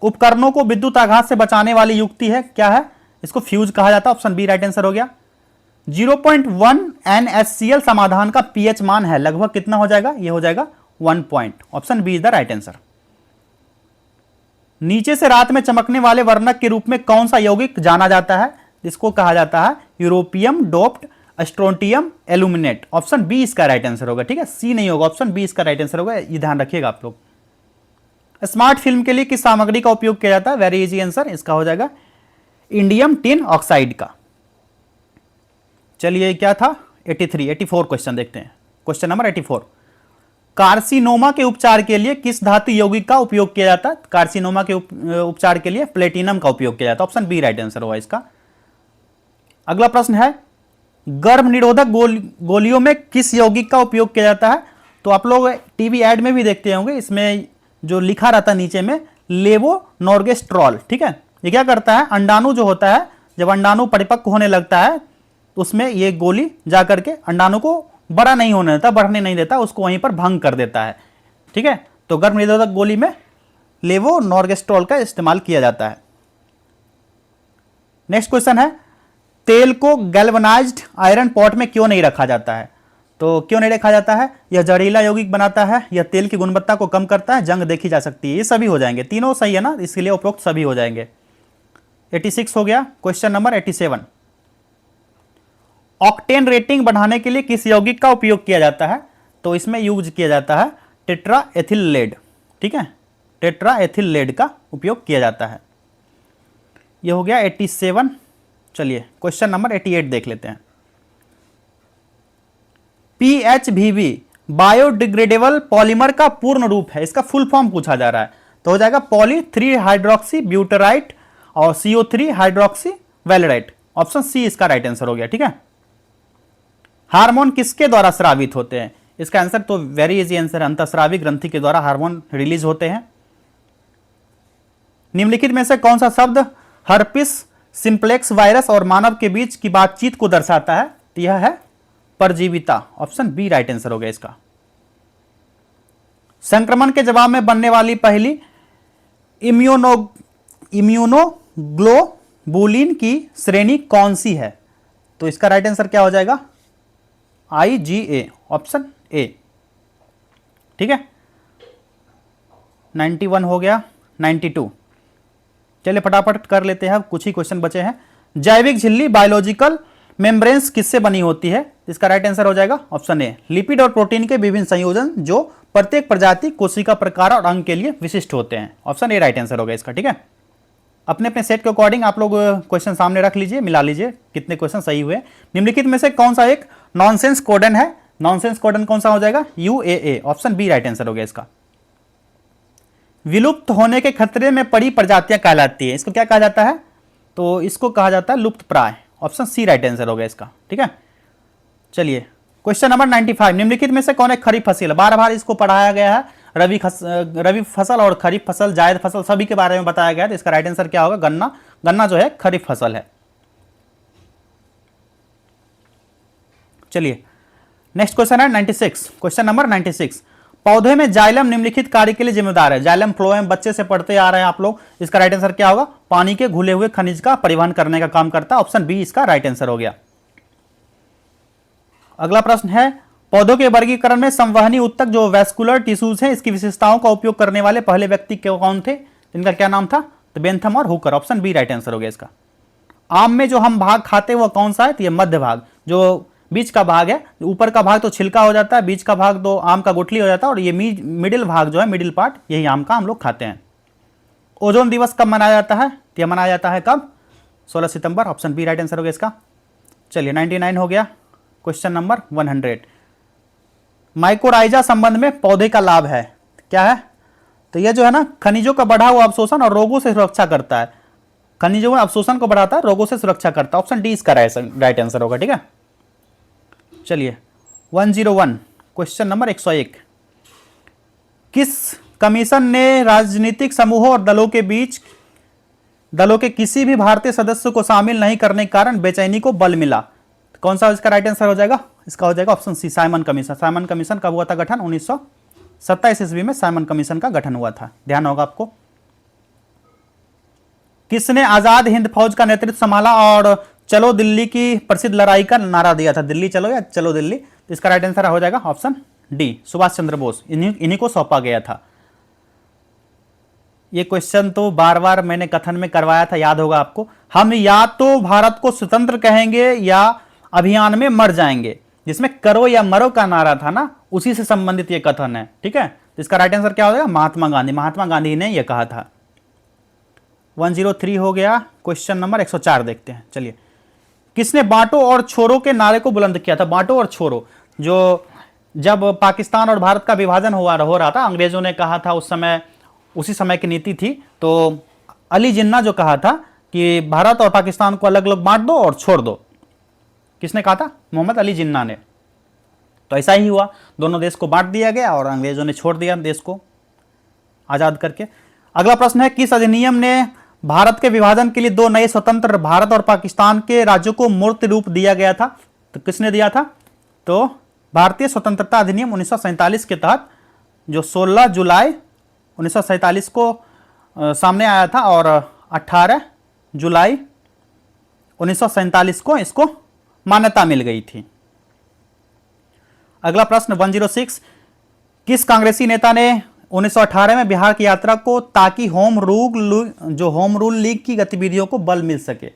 उपकरणों को विद्युत आघात से बचाने वाली युक्ति है, क्या है? इसको फ्यूज कहा जाता है। ऑप्शन बी राइट आंसर हो गया। 0.1 NaCl समाधान का pH मान है, लगभग कितना हो जाएगा? ये हो जाएगा 1 point. Option B is the right answer. नीचे से रात में चमकने वाले वर्णक के रूप में कौन सा यौगिक जाना जाता है? इसको कहा जाता है europium doped strontium aluminate. Option B इसका राइट आंसर होगा, ठीक है। सी नहीं होगा, ऑप्शन बी इसका राइट आंसर होगा, ये ध्यान रखिएगा आप लोग। स्मार्ट फिल्म के लिए किस सामग्री का उपयोग किया जाता है? वेरी इजी आंसर, इसका हो जाएगा इंडियम टिन ऑक्साइड का। चलिए क्या था? 84 क्वेश्चन देखते हैं। क्वेश्चन नंबर 84, कार्सिनोमा के उपचार के लिए किस धातु यौगिक का उपयोग किया जाता है? कार्सिनोमा के उपचार के लिए प्लेटिनम का उपयोग किया जाता है। ऑप्शन बी राइट आंसर होगा इसका। अगला प्रश्न है, गर्भ निरोधक गोलियों में किस यौगिक का उपयोग किया जाता है? तो आप लोग टीवी एड में भी देखते होंगे, इसमें जो लिखा रहता है नीचे में लेवोनॉर्गेस्ट्रॉल, ठीक है। ये क्या करता है? अंडाणु जो होता है, जब अंडाणु परिपक्व होने लगता है उसमें ये गोली जाकर के अंडाणु को बड़ा नहीं होने देता, बढ़ने नहीं देता, उसको वहीं पर भंग कर देता है, ठीक है। तो गर्भ निरोधक गोली में लेवोनॉर्गेस्ट्रॉल का इस्तेमाल किया जाता है। नेक्स्ट क्वेश्चन है, तेल को गैल्वनाइज्ड आयरन पॉट में क्यों नहीं रखा जाता है? तो क्यों नहीं रखा जाता है? यह जहरीला यौगिक बनाता है, यह तेल की गुणवत्ता को कम करता है, जंग देखी जा सकती है। ये सभी हो जाएंगे, तीनों सही है ना, इसलिए उपरोक्त सभी हो जाएंगे। 86 हो गया। क्वेश्चन नंबर 87, ऑक्टेन रेटिंग बढ़ाने के लिए किस यौगिक का उपयोग किया जाता है? तो इसमें यूज किया जाता है टेट्राएथिल लेड, ठीक है। टेट्राएथिल लेड का उपयोग किया जाता है। यह हो गया 87। चलिए क्वेश्चन नंबर 88 देख लेते हैं। PHBB बायोडिग्रेडेबल पॉलीमर का पूर्ण रूप है, इसका फुल फॉर्म पूछा जा रहा है, तो हो जाएगा पॉली 3 हाइड्रोक्सी ब्यूटेराइट और CO3 हाइड्रोक्सी वैलेराइट। ऑप्शन सी इसका राइट आंसर हो गया, ठीक है। हार्मोन किसके द्वारा स्रावित होते हैं? इसका आंसर तो वेरी इजी आंसर है, अंतःस्रावी ग्रंथि के द्वारा हार्मोन रिलीज होते हैं। निम्नलिखित में से कौन सा शब्द हर्पिस सिंप्लेक्स वायरस और मानव के बीच की बातचीत को दर्शाता है? तो यह है परजीविता। ऑप्शन बी राइट आंसर हो गया इसका। संक्रमण के जवाब में बनने वाली पहली इम्यूनोग्लोबुलिन की श्रेणी कौन सी है? तो इसका राइट आंसर क्या हो जाएगा? IgA। ऑप्शन ए, ठीक है। 91 हो गया। 92, चलिए फटाफट कर लेते हैं, कुछ ही क्वेश्चन बचे हैं। जैविक झिल्ली बायोलॉजिकल मेम्ब्रेन्स किससे बनी होती है? इसका राइट आंसर हो जाएगा ऑप्शन ए, लिपिड और प्रोटीन के विभिन्न संयोजन जो प्रत्येक प्रजाति, कोशिका प्रकार और अंग के लिए विशिष्ट होते हैं। ऑप्शन ए राइट आंसर होगा इसका, ठीक है। अपने अपने सेट के अकॉर्डिंग आप लोग क्वेश्चन सामने रख लीजिए, मिला लीजिए कितने क्वेश्चन सही हुए। निम्नलिखित में से कौन सा एक नॉनसेंस कोडन है नॉनसेंस कोडन कौन सा हो जाएगा? UAA, option B right answer हो गया इसका। विलुप्त होने के खतरे में पड़ी प्रजातियां कहलाती है, इसको क्या कहा जाता है? तो इसको कहा जाता है लुप्त प्राय, ऑप्शन सी राइट आंसर हो गया इसका। ठीक है, चलिए क्वेश्चन नंबर 95, निम्नलिखित में से कौन एक खरीफ फसल है? बार बार इसको पढ़ाया गया है, रबी फसल और खरीफ फसल, जायद फसल सभी के बारे में बताया गया है, तो इसका राइट आंसर क्या होगा? गन्ना। गन्ना जो है खरीफ फसल है। चलिए नेक्स्ट क्वेश्चन है 96, क्वेश्चन नंबर 96, पौधे में जाइलम निम्नलिखित कार्य के लिए जिम्मेदार है। जाइलम फ्लोएम बच्चे से पढ़ते आ रहे हैं आप लोग, इसका राइट आंसर क्या होगा? पानी के घुले हुए खनिज का परिवहन करने का काम करता है, ऑप्शन बी इसका राइट आंसर हो गया। अगला प्रश्न है, पौधों के वर्गीकरण में संवहनी उत्तक जो वैस्कुलर टिश्यूज हैं, इसकी विशेषताओं का उपयोग करने वाले पहले व्यक्ति कौन थे? इनका क्या नाम था? तो बेंथम और Hooker, option B right answer हो गया इसका। आम में जो हम भाग खाते हैं वो कौन सा है? तो ये मध्य भाग, जो बीच का भाग है। ऊपर का भाग तो छिलका हो जाता है, बीच का भाग तो आम का गुठली हो जाता है, और ये मिडिल भाग जो है, मिडिल पार्ट, यही आम का हम लोग खाते हैं। ओजोन दिवस कब मनाया जाता है? तो यह मनाया जाता है कब? 16 सितंबर, ऑप्शन बी राइट आंसर हो गया इसका। चलिए 99 हो गया। क्वेश्चन नंबर 100, माइकोराइजा संबंध में पौधे का लाभ है, क्या है? तो यह जो है ना, खनिजों का बढ़ा हुआ अवशोषण और रोगों से सुरक्षा करता है। खनिजों में अवशोषण को बढ़ाता है, रोगों से सुरक्षा करता है, ऑप्शन डी इसका राइट आंसर होगा। ठीक है, चलिए 101, क्वेश्चन नंबर 101, किस कमीशन ने राजनीतिक समूहों और दलों के किसी भी भारतीय सदस्य को शामिल नहीं करने के कारण बेचैनी को बल मिला? कौन सा इसका राइट आंसर हो जाएगा? इसका हो जाएगा option C, Simon Commission. Simon Commission कब हुआ था गठन? 1927 ईस्वी में साइमन कमीशन का गठन हुआ था, ध्यान होगा आपको। किसने आजाद हिंद फौज का नेतृत्व संभाला और चलो दिल्ली की प्रसिद्ध लड़ाई का नारा दिया था? दिल्ली चलो या चलो दिल्ली? तो इसका राइट आंसर हो जाएगा ऑप्शन डी, सुभाष चंद्र बोस। इन्हीं को सौंपा गया था। ये क्वेश्चन तो बार बार मैंने कथन में करवाया था, याद होगा आपको। हम या तो भारत को स्वतंत्र कहेंगे या अभियान में मर जाएंगे, जिसमें करो या मरो का नारा था ना, उसी से संबंधित ये कथन है। ठीक है, तो इसका राइट आंसर क्या हो जाएगा? महात्मा गांधी। महात्मा गांधी ने यह कहा था। 103 हो गया। क्वेश्चन नंबर 104 देखते हैं। चलिए, किसने बांटो और छोड़ो के नारे को बुलंद किया था? बांटो और छोड़ो, जो जब पाकिस्तान और भारत का विभाजन हो रहा था, अंग्रेजों ने कहा था उस समय, उसी समय की नीति थी, तो अली जिन्ना जो कहा था कि भारत और पाकिस्तान को अलग अलग बांट दो और छोड़ दो, किसने कहा था? मोहम्मद अली जिन्ना ने। तो ऐसा ही हुआ, दोनों देश को बांट दिया गया और अंग्रेजों ने छोड़ दिया देश को आजाद करके। अगला प्रश्न है, किस अधिनियम ने भारत के विभाजन के लिए दो नए स्वतंत्र भारत और पाकिस्तान के राज्यों को मूर्त रूप दिया गया था? तो किसने दिया था? तो भारतीय स्वतंत्रता अधिनियम 1947 के तहत, जो 16 जुलाई 1947 को सामने आया था और 18 जुलाई 1947 को इसको मान्यता मिल गई थी। अगला प्रश्न 106, किस कांग्रेसी नेता ने 1918 में बिहार की यात्रा को ताकि होम रूल लीग की गतिविधियों को बल मिल सके?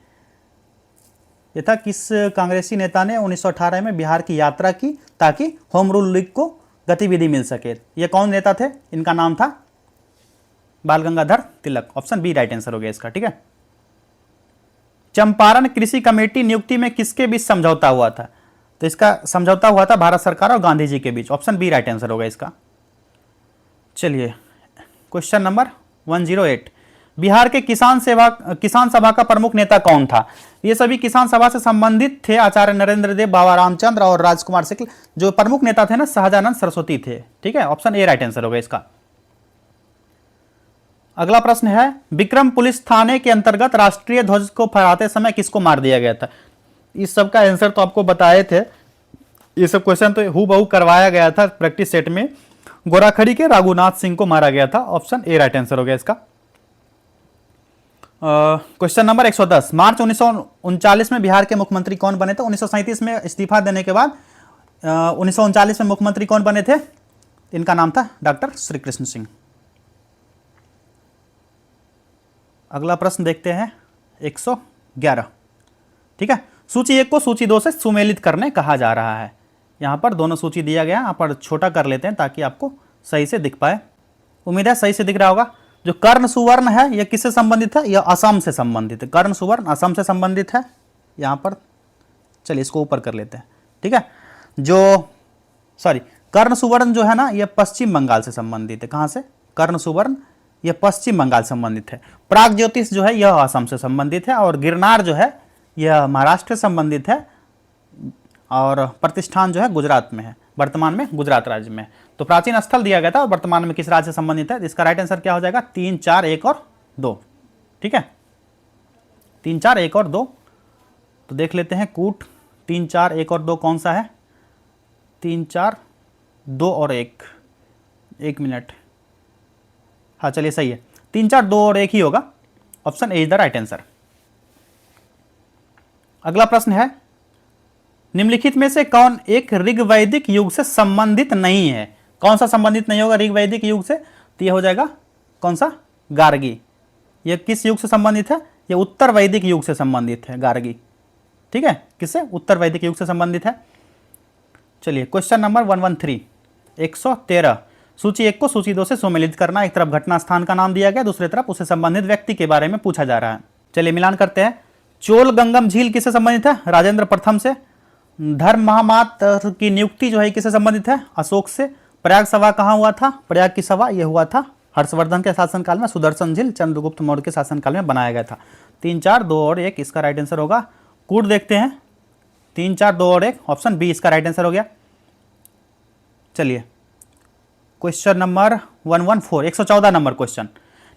यह था, किस कांग्रेसी नेता ने 1918 में बिहार की यात्रा की ताकि होम रूल लीग को गतिविधि मिल सके? ये कौन नेता थे? इनका नाम था बाल Gangadhar Tilak, option B right answer हो गया इसका। ठीक है, चंपारण कृषि कमेटी नियुक्ति में किसके बीच समझौता हुआ था? तो इसका समझौता हुआ था भारत सरकार और गांधी जी के बीच, ऑप्शन बी राइट आंसर होगा इसका। चलिए क्वेश्चन नंबर 108, बिहार के किसान सभा का प्रमुख नेता कौन था? ये सभी किसान सभा से संबंधित थे। आचार्य नरेंद्र देव, बाबा रामचंद्र और राजकुमार शुक्ल। जो प्रमुख नेता थे ना, सहजानंद सरस्वती थे। ठीक है, ऑप्शन ए राइट आंसर होगा इसका। अगला प्रश्न है, विक्रम पुलिस थाने के अंतर्गत राष्ट्रीय ध्वज को फहराते समय किसको मार दिया गया था? इस सब का आंसर तो आपको बताए थे, ये सब क्वेश्चन तो हूबहू करवाया गया था प्रैक्टिस सेट में। गोराखड़ी के रघुनाथ सिंह को मारा गया था, ऑप्शन ए राइट आंसर हो गया इसका। क्वेश्चन नंबर 110, मार्च 1939 में बिहार के मुख्यमंत्री कौन बने थे? 1937 में इस्तीफा देने के बाद 1939 में मुख्यमंत्री कौन बने थे? इनका नाम था डॉक्टर श्री कृष्ण सिंह। अगला प्रश्न देखते हैं 111। ठीक है, सूची 1 को सूची 2 से सुमेलित करने कहा जा रहा है। यहां पर दोनों सूची दिया गया, यहां पर छोटा कर लेते हैं ताकि आपको सही से दिख पाए। उम्मीद है सही से दिख रहा होगा। जो कर्ण सुवर्ण है यह किससे संबंधित है? यह असम से संबंधित है। कर्ण सुवर्ण असम से संबंधित है। यहां पर चलिए इसको ऊपर कर लेते हैं। ठीक है, जो सॉरी, कर्ण सुवर्ण जो है ना, यह पश्चिम बंगाल से संबंधित है। कहां से? कर्ण सुवर्ण, यह पश्चिम बंगाल से संबंधित है। प्राग ज्योतिष जो है यह असम से संबंधित है, और गिरनार जो है यह महाराष्ट्र से संबंधित है, और प्रतिष्ठान जो है गुजरात में है, वर्तमान में गुजरात राज्य में। तो प्राचीन स्थल दिया गया था और वर्तमान में किस राज्य से संबंधित है? इसका राइट आंसर क्या हो जाएगा? 3, 4, 1 और 2। ठीक है, 3, 4, 1 और 2। तो देख लेते हैं कूट 3, 4, 1 और 2 कौन सा है? 3, 4, 2 और 1, 1 मिनट। हाँ चलिए सही है, 3, 4, 2 और 1 ही होगा। Option A is the right answer. अगला प्रश्न है, निम्नलिखित में से कौन एक ऋग्वैदिक युग से संबंधित नहीं है? कौन सा संबंधित नहीं होगा ऋग्वैदिक युग से? तो यह हो जाएगा कौन सा? गार्गी। यह किस युग से संबंधित है? यह उत्तर वैदिक युग से संबंधित है, गार्गी। ठीक है, किससे? उत्तर वैदिक युग से संबंधित है। चलिए क्वेश्चन नंबर 113, 113। सूची 1 को सूची 2 से सुमेलित करना। एक तरफ घटना स्थान का नाम दिया गया, दूसरी तरफ उससे संबंधित व्यक्ति के बारे में पूछा जा रहा है। चलिए मिलान करते हैं। चोल गंगम झील किससे संबंधित है? राजेंद्र प्रथम से। धर्म महामात की नियुक्ति जो है किससे संबंधित है? अशोक से। प्रयाग सभा कहाँ हुआ था? प्रयाग की सभा यह हुआ था हर्षवर्धन के शासनकाल में। सुदर्शन झील चंद्रगुप्त मौर्य के शासनकाल में बनाया गया था। 3, 4, 2 और 1 इसका राइट आंसर होगा। कूट देखते हैं, 3, 4, 2 और 1, ऑप्शन बी इसका राइट आंसर हो गया। चलिए क्वेश्चन नंबर 114, 114 नंबर क्वेश्चन।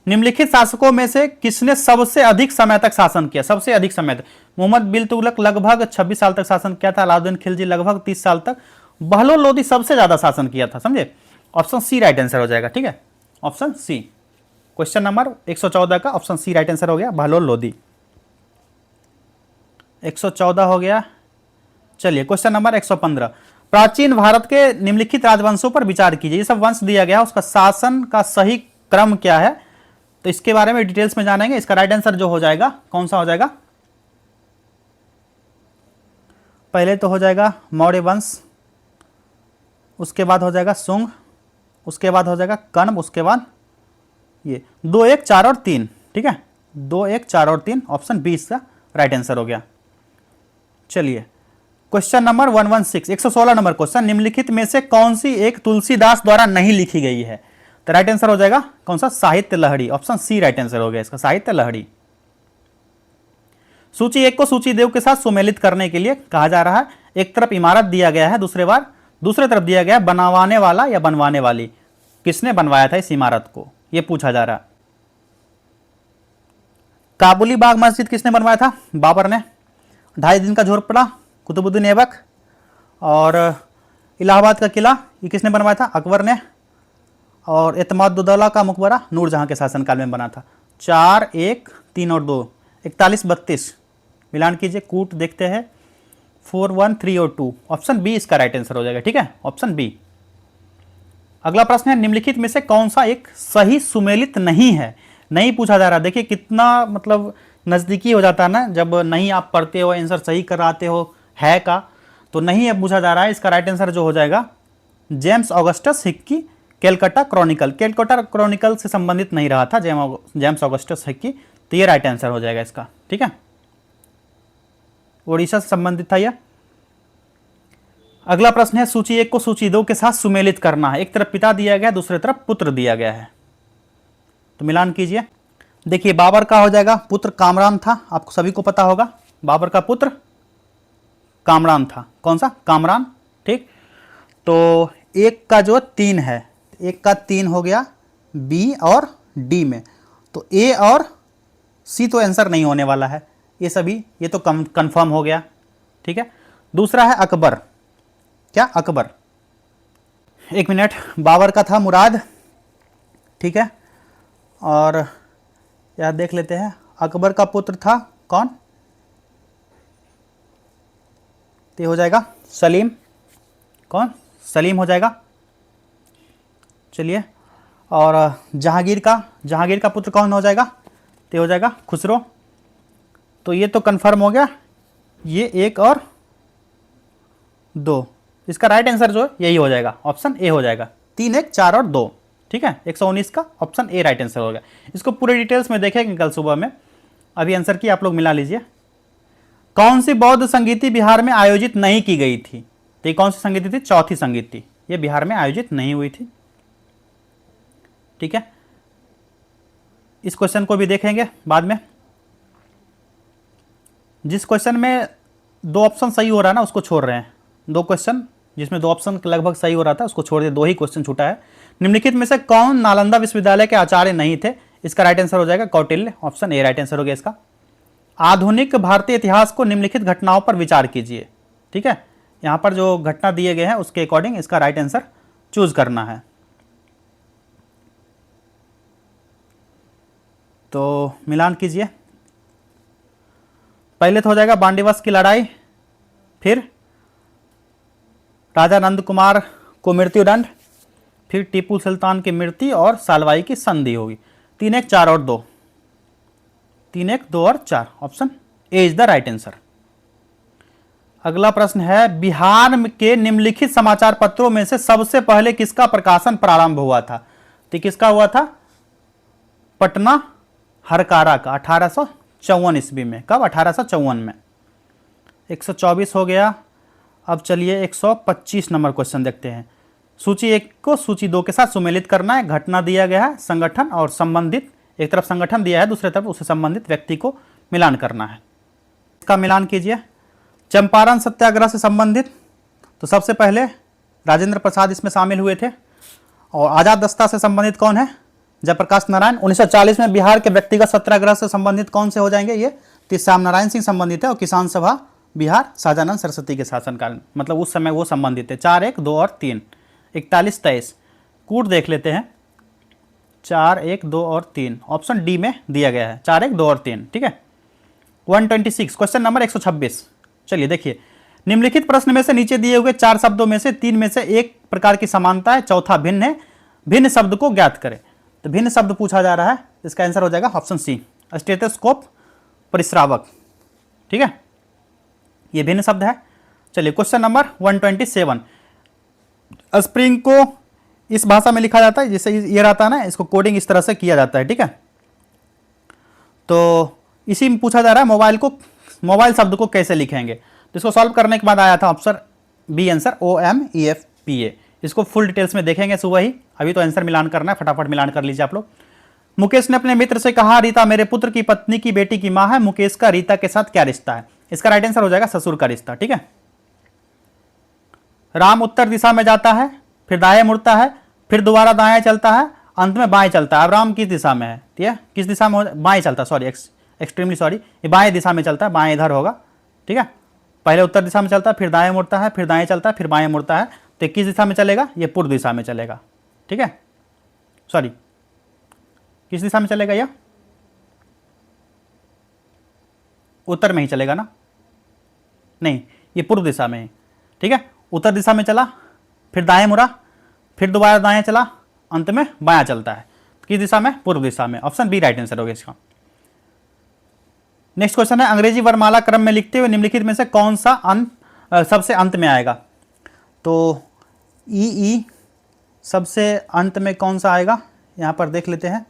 निम्नलिखित शासकों में से किसने सबसे अधिक समय तक शासन किया? सबसे अधिक समय तक। मोहम्मद बिन तुगलक लगभग 26 साल तक शासन किया था। अलाउद्दीन खिलजी लगभग 30 साल तक। बहलोल लोदी सबसे ज्यादा शासन किया था, समझे? ऑप्शन सी राइट आंसर हो जाएगा। ठीक है, ऑप्शन सी। क्वेश्चन नंबर 114 का ऑप्शन सी राइट आंसर हो गया, बहलोल लोदी। 114 हो गया। चलिए क्वेश्चन नंबर 115, प्राचीन भारत के निम्नलिखित राजवंशों पर विचार कीजिए। ये सब वंश दिया गया है, उसका शासन का सही क्रम क्या है, तो इसके बारे में डिटेल्स में जानेंगे। इसका राइट आंसर जो हो जाएगा कौन सा हो जाएगा? पहले तो हो जाएगा मौर्य वंश, उसके बाद हो जाएगा सुंग, उसके बाद हो जाएगा कण्व, उसके बाद ये 2, 1, 4 और 3। ठीक है, 2, 1, 4 और 3, ऑप्शन बी इसका राइट आंसर हो गया। चलिए क्वेश्चन नंबर 116, 116 नंबर क्वेश्चन। निम्नलिखित में से कौन सी एक तुलसीदास द्वारा नहीं लिखी गई है? तो राइट आंसर हो जाएगा कौन सा? साहित्य लहरी। ऑप्शन सी राइट आंसर हो गया इसका, साहित्य लहरी। सूची 1 को सूची 2 के साथ सुमेलित करने के लिए कहा जा रहा है। एक तरफ इमारत दिया गया है, दूसरे तरफ दिया गया बनवाने वाला या बनवाने वाली। किसने बनवाया था इस इमारत को, यह पूछा जा रहा है। काबुली बाग मस्जिद किसने बनवाया था? बाबर ने। 2.5 दिन का झोपड़ा कुतुबुद्दीन ऐबक। और इलाहाबाद का किला ये किसने बनवाया था? अकबर ने। और एतमादुद्दौला का मकबरा नूरजहां के शासनकाल में बना था। 4, 1, 3 और 2, 41, 32 मिलान कीजिए। कूट देखते हैं, 4, 1, 3 और 2, ऑप्शन बी इसका राइट आंसर हो जाएगा। ठीक है, ऑप्शन बी। अगला प्रश्न है, निम्नलिखित में से कौन सा एक सही सुमेलित नहीं है? नहीं पूछा जा रहा। देखिए कितना मतलब नजदीकी हो जाता है ना, जब नहीं आप पढ़ते हो आंसर सही कराते हो है का, तो नहीं अब पूछा जा रहा है। इसका राइट आंसर जो हो जाएगा James Augustus Hickey Calcutta Chronicle. Calcutta Chronicle से संबंधित नहीं रहा था जेम्स ऑगस्टस हिक्की, तो ये राइट आंसर हो जाएगा इसका। ठीक है, ओडिशा से संबंधित था यह। अगला प्रश्न है, सूची 1 को सूची 2 के साथ सुमेलित करना है। एक तरफ पिता दिया गया है, दूसरी तरफ पुत्र दिया गया है, तो मिलान कीजिए। देखिए बाबर का हो जाएगा पुत्र कामरान था, आपको सभी को पता होगा। बाबर का पुत्र कामरान था। कौन सा? कामरान। ठीक, तो एक का जो 3 है, एक का 3 हो गया बी और डी में, तो ए और सी तो आंसर नहीं होने वाला है, ये सभी ये तो कंफर्म हो गया। ठीक है, दूसरा है अकबर। क्या? अकबर। 1 मिनट, बाबर का था मुराद। ठीक है, और यह देख लेते हैं अकबर का पुत्र था कौन? तो हो जाएगा सलीम। कौन? सलीम हो जाएगा। चलिए, और जहांगीर का पुत्र कौन हो जाएगा? तो हो जाएगा खुसरो। तो ये तो कंफर्म हो गया, ये 1 और 2, इसका राइट आंसर जो यही हो जाएगा, ऑप्शन ए हो जाएगा। 3, 1, 4 और 2। ठीक है, 119 का ऑप्शन ए राइट आंसर हो गया। इसको पूरे डिटेल्स में देखेंगे कल सुबह में, अभी आंसर की आप लोग मिला लीजिए। कौन सी बौद्ध संगीति बिहार में आयोजित नहीं की गई थी? तो ये कौन सी संगीति थी? चौथी संगीति। ये बिहार में आयोजित नहीं हुई थी। ठीक है, इस क्वेश्चन को भी देखेंगे बाद में। जिस क्वेश्चन में 2 ऑप्शन सही हो रहा है ना उसको छोड़ रहे हैं। 2 क्वेश्चन जिसमें 2 ऑप्शन लगभग सही हो रहा था उसको छोड़ दिया, 2 ही क्वेश्चन छूटा है। निम्नलिखित में से कौन नालंदा विश्वविद्यालय के आचार्य नहीं थे? इसका राइट आंसर हो जाएगा Kautilya. Option A right answer हो गया इसका। आधुनिक भारतीय इतिहास को निम्नलिखित घटनाओं पर विचार कीजिए। ठीक है, यहां पर जो घटना दिए गए हैं उसके अकॉर्डिंग इसका राइट आंसर चूज करना है। तो मिलान कीजिए। पहले तो हो जाएगा बांडीवस की लड़ाई, फिर राजा नंद कुमार को मृत्युदंड, फिर टीपू सुल्तान की मृत्यु और सालवाई की संधि होगी। 3 1 4 और 2, 3 1 2 और 4। Option A is the right answer. अगला प्रश्न है, बिहार के निम्नलिखित समाचार पत्रों में से सबसे पहले किसका प्रकाशन प्रारंभ हुआ था? तो किसका हुआ था? पटना हरकारा का 1854 ईस्वी में। कब? 1854 में। 124 हो गया। अब चलिए 125 नंबर क्वेश्चन देखते हैं। सूची 1 को सूची 2 के साथ सुमेलित करना है। घटना दिया गया है, संगठन और संबंधित, एक तरफ संगठन दिया है, दूसरी तरफ उससे संबंधित व्यक्ति को मिलान करना है। इसका मिलान कीजिए। चंपारण सत्याग्रह से संबंधित तो सबसे पहले राजेंद्र प्रसाद इसमें शामिल हुए थे। और आजाद दस्ता से संबंधित कौन है? जयप्रकाश नारायण। 1940 में बिहार के व्यक्तिगत सत्याग्रह से संबंधित कौन से हो जाएंगे? ये तो श्याम नारायण सिंह संबंधित है। और किसान सभा बिहार शाहजानंद सरस्वती के शासनकाल, मतलब उस समय वो संबंधित है। 4 1 2 और 3, 41 23। कूट देख लेते हैं। 4 1 2 और 3 ऑप्शन डी में दिया गया है। 4 1 2 और 3। ठीक है। 126 क्वेश्चन नंबर 126। चलिए देखिए, निम्नलिखित प्रश्न में से नीचे दिए हुए 4 शब्दों में से 3 में से एक प्रकार की समानता है, चौथा भिन्न है। भिन्न शब्द को ज्ञात करें। तो भिन्न शब्द पूछा जा रहा है, इसका आंसर हो जाएगा ऑप्शन सी, स्टेथोस्कोप, परिश्रावक। ठीक है, ये भिन्न शब्द है। चलिए क्वेश्चन नंबर 127। स्प्रिंग को इस भाषा में लिखा जाता है, जैसे ये रहता है ना, इसको कोडिंग इस तरह से किया जाता है। ठीक है, तो इसी में पूछा जा रहा है मोबाइल शब्द को कैसे लिखेंगे। तो इसको सॉल्व करने के बाद आया था ऑप्शन बी आंसर, OMEFPA। इसको फुल डिटेल्स में देखेंगे सुबह ही। अभी तो आंसर मिलान करना है, फटाफट मिलान कर लीजिए आप लोग। मुकेश ने अपने मित्र से कहा, रीता मेरे पुत्र की पत्नी की बेटी की मां है। मुकेश का रीता के साथ क्या रिश्ता है? इसका राइट आंसर हो जाएगा ससुर का रिश्ता। ठीक है। राम उत्तर दिशा में जाता है, फिर दाएं मुड़ता है, फिर दोबारा दाएं चलता है, अंत में बाएं चलता है। अब राम किस दिशा में है? ठीक है, किस दिशा में? बाएं चलता है, सॉरी, एक्सट्रीमली सॉरी, ये बाएं दिशा में चलता है। बाएं इधर होगा। ठीक है, पहले उत्तर दिशा में चलता है, फिर दाएं मुड़ता है, फिर दाएं चलता है, फिर बाएं मुड़ता है। तो किस दिशा में चलेगा? ये पूर्व दिशा में चलेगा। ठीक है, सॉरी, किस दिशा में चलेगा? यह उत्तर में ही चलेगा ना? नहीं, ये पूर्व दिशा में है। ठीक है, उत्तर दिशा में चला, फिर दाएं मुड़ा, फिर दोबारा दाएं चला, अंत में बायां चलता है। किस दिशा में? पूर्व दिशा में। ऑप्शन बी राइट आंसर होगा इसका। नेक्स्ट क्वेश्चन है, अंग्रेजी वर्णमाला क्रम में लिखते हुए निम्नलिखित में से कौन सा सबसे अंत में आएगा? तो ई सबसे अंत में कौन सा आएगा? यहां पर देख लेते हैं।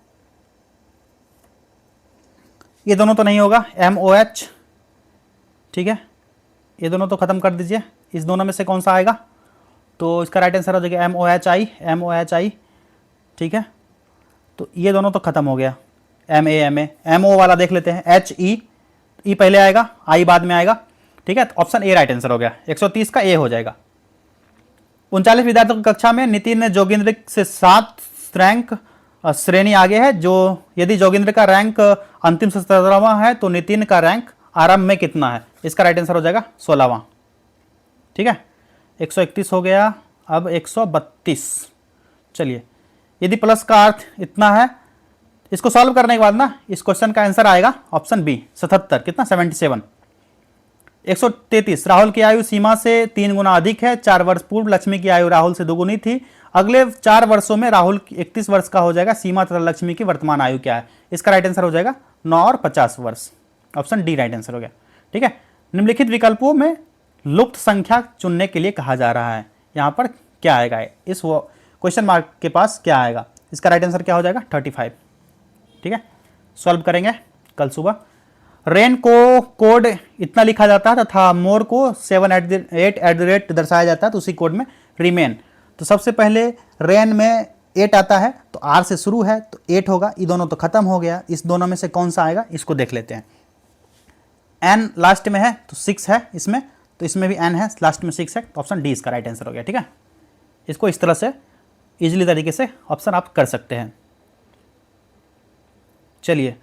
ये दोनों तो नहीं होगा, MOH। ठीक है, ये दोनों तो खत्म कर दीजिए। इस दोनों में से कौन सा आएगा? तो इसका राइट आंसर हो जाएगा MOHI। ठीक है, तो ये दोनों तो खत्म हो गया। MA MO वाला देख लेते हैं। HE, ई पहले आएगा, आई बाद में आएगा। ठीक है, तो ऑप्शन ए राइट आंसर हो गया। 130 का ए हो जाएगा। 39 विद्यार्थियों की कक्षा में नितिन ने जोगिंद्र से 7 रैंक श्रेणी आगे है। जो यदि जोगिंद्र का रैंक अंतिम से 17वां है तो नितिन का रैंक आरंभ में कितना है? इसका राइट आंसर हो जाएगा 16वां। ठीक है, 131 हो गया। अब 132। चलिए, यदि प्लस का अर्थ इतना है, इसको सॉल्व करने के बाद ना इस क्वेश्चन का आंसर आएगा ऑप्शन बी, 77। कितना? 77। 133, राहुल की आयु सीमा से 3 गुना अधिक है। 4 वर्ष पूर्व लक्ष्मी की आयु राहुल से 2 गुनी थी। अगले 4 वर्षों में राहुल 31 वर्ष का हो जाएगा। सीमा तथा लक्ष्मी की वर्तमान आयु क्या है? इसका राइट आंसर हो जाएगा 9 और 50 वर्ष। ऑप्शन डी राइट आंसर हो गया। ठीक है, निम्नलिखित विकल्पों में लुप्त संख्या चुनने के लिए कहा जा रहा है। यहां पर क्या आएगा? इस क्वेश्चन मार्क के पास क्या आएगा? इसका राइट आंसर क्या हो जाएगा? 35। ठीक है, सॉल्व करेंगे कल सुबह। रेन को कोड इतना लिखा जाता है तथा मोर को 7 दर्शाया जाता है, तो उसी कोड में रिमेन। तो सबसे पहले रेन में 8 आता है, तो आर से शुरू है तो 8 होगा, ये दोनों तो खत्म हो गया, इस दोनों में से कौन सा आएगा इसको देख लेते हैं। एन लास्ट में है तो 6 है इसमें, तो इसमें भी एन है, लास्ट में 6 है, तो ऑप्शन डी इसका राइट आंसर हो गया। ठीक है, इसको इस तरह से इजीली तरीके से ऑप्शन आप कर सकते हैं। चलिए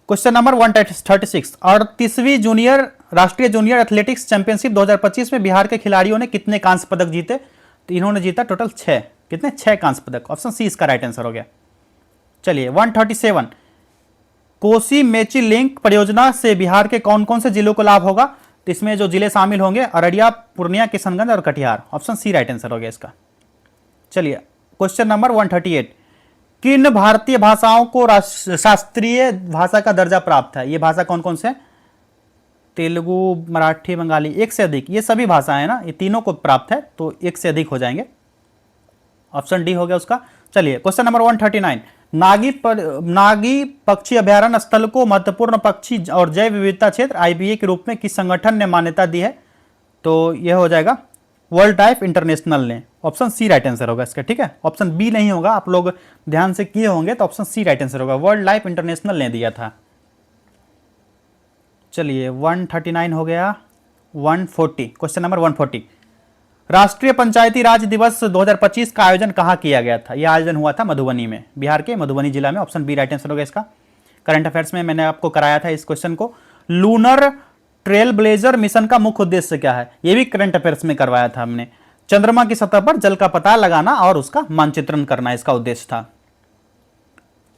क्वेश्चन नंबर 136, 38वीं जूनियर राष्ट्रीय जूनियर एथलेटिक्स चैंपियनशिप 2025 में बिहार के खिलाड़ियों ने कितने कांस्य पदक जीते? तो इन्होंने जीता टोटल 6, कितने? 6 कांस्य पदक, ऑप्शन सी इसका राइट आंसर हो गया। चलिए 137, कोसी मेची लिंक परियोजना से बिहार के कौन कौन से जिलों को लाभ होगा? तो इसमें जो जिले शामिल होंगे अररिया, पूर्णिया, किशनगंज और Katihar, option C right answer हो गया इसका। चलिए क्वेश्चन नंबर 138, किन भारतीय भाषाओं को शास्त्रीय भाषा का दर्जा प्राप्त है? ये भाषा कौन कौन से? तेलुगु, मराठी, बंगाली, एक से अधिक, ये सभी भाषाएं हैं ना, ये तीनों को प्राप्त है, तो एक से अधिक हो जाएंगे, ऑप्शन डी हो गया उसका। चलिए क्वेश्चन नंबर 139, नागी पक्षी अभ्यारण्य स्थल को महत्वपूर्ण पक्षी और जैव विविधता क्षेत्र IBA के रूप में किस संगठन ने मान्यता दी है? तो यह हो जाएगा वर्ल्ड लाइफ इंटरनेशनल ने, ऑप्शन सी राइट आंसर होगा इसका। ठीक है, ऑप्शन बी नहीं होगा, आप लोग ध्यान से किए होंगे तो ऑप्शन सी राइट आंसर होगा, वर्ल्ड लाइफ इंटरनेशनल ने दिया था। चलिए 139 हो गया। 140, क्वेश्चन नंबर 140, राष्ट्रीय पंचायती राज दिवस 2025 का आयोजन कहाँ किया गया था? यह आयोजन हुआ था मधुबनी में, बिहार के मधुबनी जिला में, ऑप्शन बी राइट आंसर होगा इसका। करंट अफेयर्स में मैंने आपको कराया था इस क्वेश्चन को। लूनर ट्रेल ब्लेजर मिशन का मुख्य उद्देश्य क्या है? यह भी करंट अफेयर्स में करवाया था हमने। चंद्रमा की सतह पर जल का पता लगाना और उसका मानचित्रण करना इसका उद्देश्य था।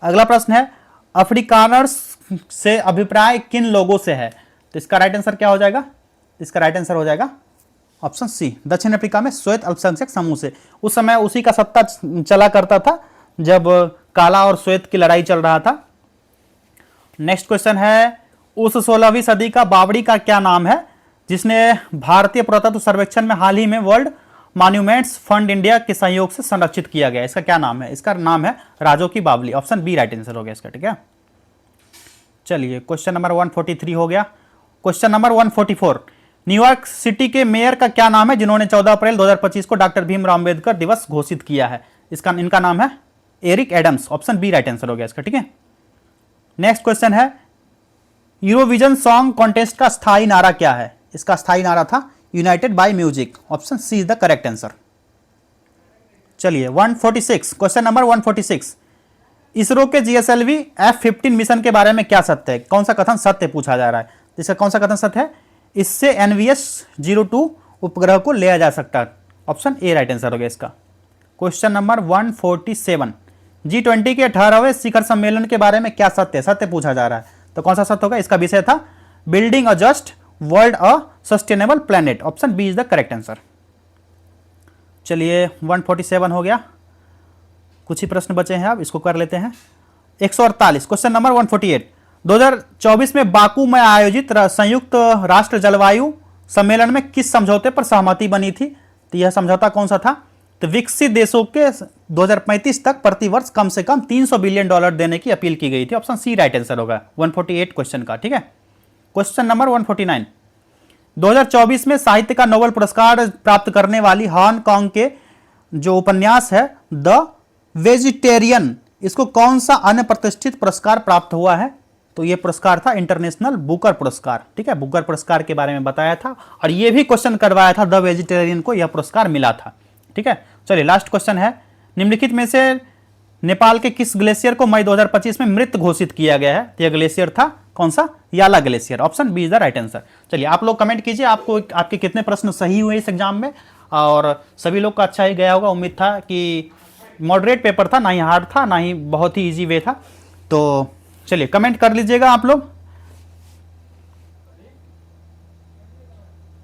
अगला प्रश्न है, अफ्रीकानर्स से अभिप्राय किन लोगों से है? तो इसका राइट आंसर क्या हो जाएगा? इसका राइट आंसर हो जाएगा ऑप्शन सी, दक्षिण अफ्रीका में श्वेत अल्पसंख्यक समूह से। उस समय उसी का सत्ता चला करता था जब काला और श्वेत की लड़ाई चल रहा था। नेक्स्ट क्वेश्चन है, उस 16वीं सदी का बावड़ी का क्या नाम है जिसने भारतीय पुरातत्व सर्वेक्षण में हाल ही में वर्ल्ड मॉन्यूमेंट्स फंड इंडिया के सहयोग से संरक्षित किया गया? इसका क्या नाम है? इसका नाम है राजो की बावली, ऑप्शन बी राइट आंसर हो गया इसका। ठीक है, चलिए क्वेश्चन नंबर 143 हो गया। क्वेश्चन नंबर 144, न्यूयॉर्क सिटी के मेयर का क्या नाम है जिन्होंने 14 अप्रैल 2025 को डॉक्टर भीमराव अंबेडकर दिवस घोषित किया है? इनका नाम है Eric Adams, option B right answer हो गया इसका। ठीक है, नेक्स्ट क्वेश्चन है, यूरोविजन सॉन्ग कॉन्टेस्ट का स्थायी नारा क्या है? इसका स्थायी नारा था united by music, option C is the correct answer. चलिए 146, क्वेश्चन नंबर 146, इसरो के GSLV F-15 मिशन के बारे में क्या सत्य है? कौन सा कथन सत्य पूछा जा रहा है? इसका कौन सा कथन सत्य है? इससे NVS-02 उपग्रह को लिया जा सकता है, ऑप्शन ए राइट आंसर हो गया इसका। क्वेश्चन नंबर 147, G20 के 18वें शिखर सम्मेलन के बारे में क्या सत्य पूछा जा रहा है? तो कौन सा सत्य होगा? इसका विषय था building a just world a sustainable planet, option B is the correct answer. चलिए 147 हो गया, कुछ ही प्रश्न बचे हैं, अब इसको कर लेते हैं। 148, क्वेश्चन नंबर 148, 2024 में बाकू में आयोजित संयुक्त राष्ट्र जलवायु सम्मेलन में किस समझौते पर सहमति बनी थी? तो यह समझौता कौन सा था? तो विकसित देशों के 2035 तक प्रतिवर्ष कम से कम $300 बिलियन देने की अपील की गई थी, ऑप्शन सी राइट आंसर होगा 148 क्वेश्चन का। ठीक है, क्वेश्चन नंबर 149, 2024 में साहित्य का नोबेल पुरस्कार प्राप्त करने वाली हांगकांग के जो उपन्यास है द वेजिटेरियन, इसको कौन सा अन्य प्रतिष्ठित पुरस्कार प्राप्त हुआ है? तो यह पुरस्कार था इंटरनेशनल बुकर पुरस्कार। ठीक है, बुकर पुरस्कार के बारे में बताया था और यह भी क्वेश्चन करवाया था, द वेजिटेरियन को यह पुरस्कार मिला था। ठीक है, चलिए लास्ट क्वेश्चन है, निम्नलिखित में से नेपाल के किस ग्लेशियर को मई 2025 में मृत घोषित किया गया है? यह ग्लेशियर था कौन सा? Yala glacier, option B is the right answer. चलिए आप लोग कमेंट कीजिए आपको आपके कितने प्रश्न सही हुए इस एग्जाम में, और सभी लोग का अच्छा ही गया होगा। उम्मीद था कि मॉडरेट पेपर था, ना ही हार्ड था ना ही बहुत ही इजी वे था। तो चलिए कमेंट कर लीजिएगा आप लोग।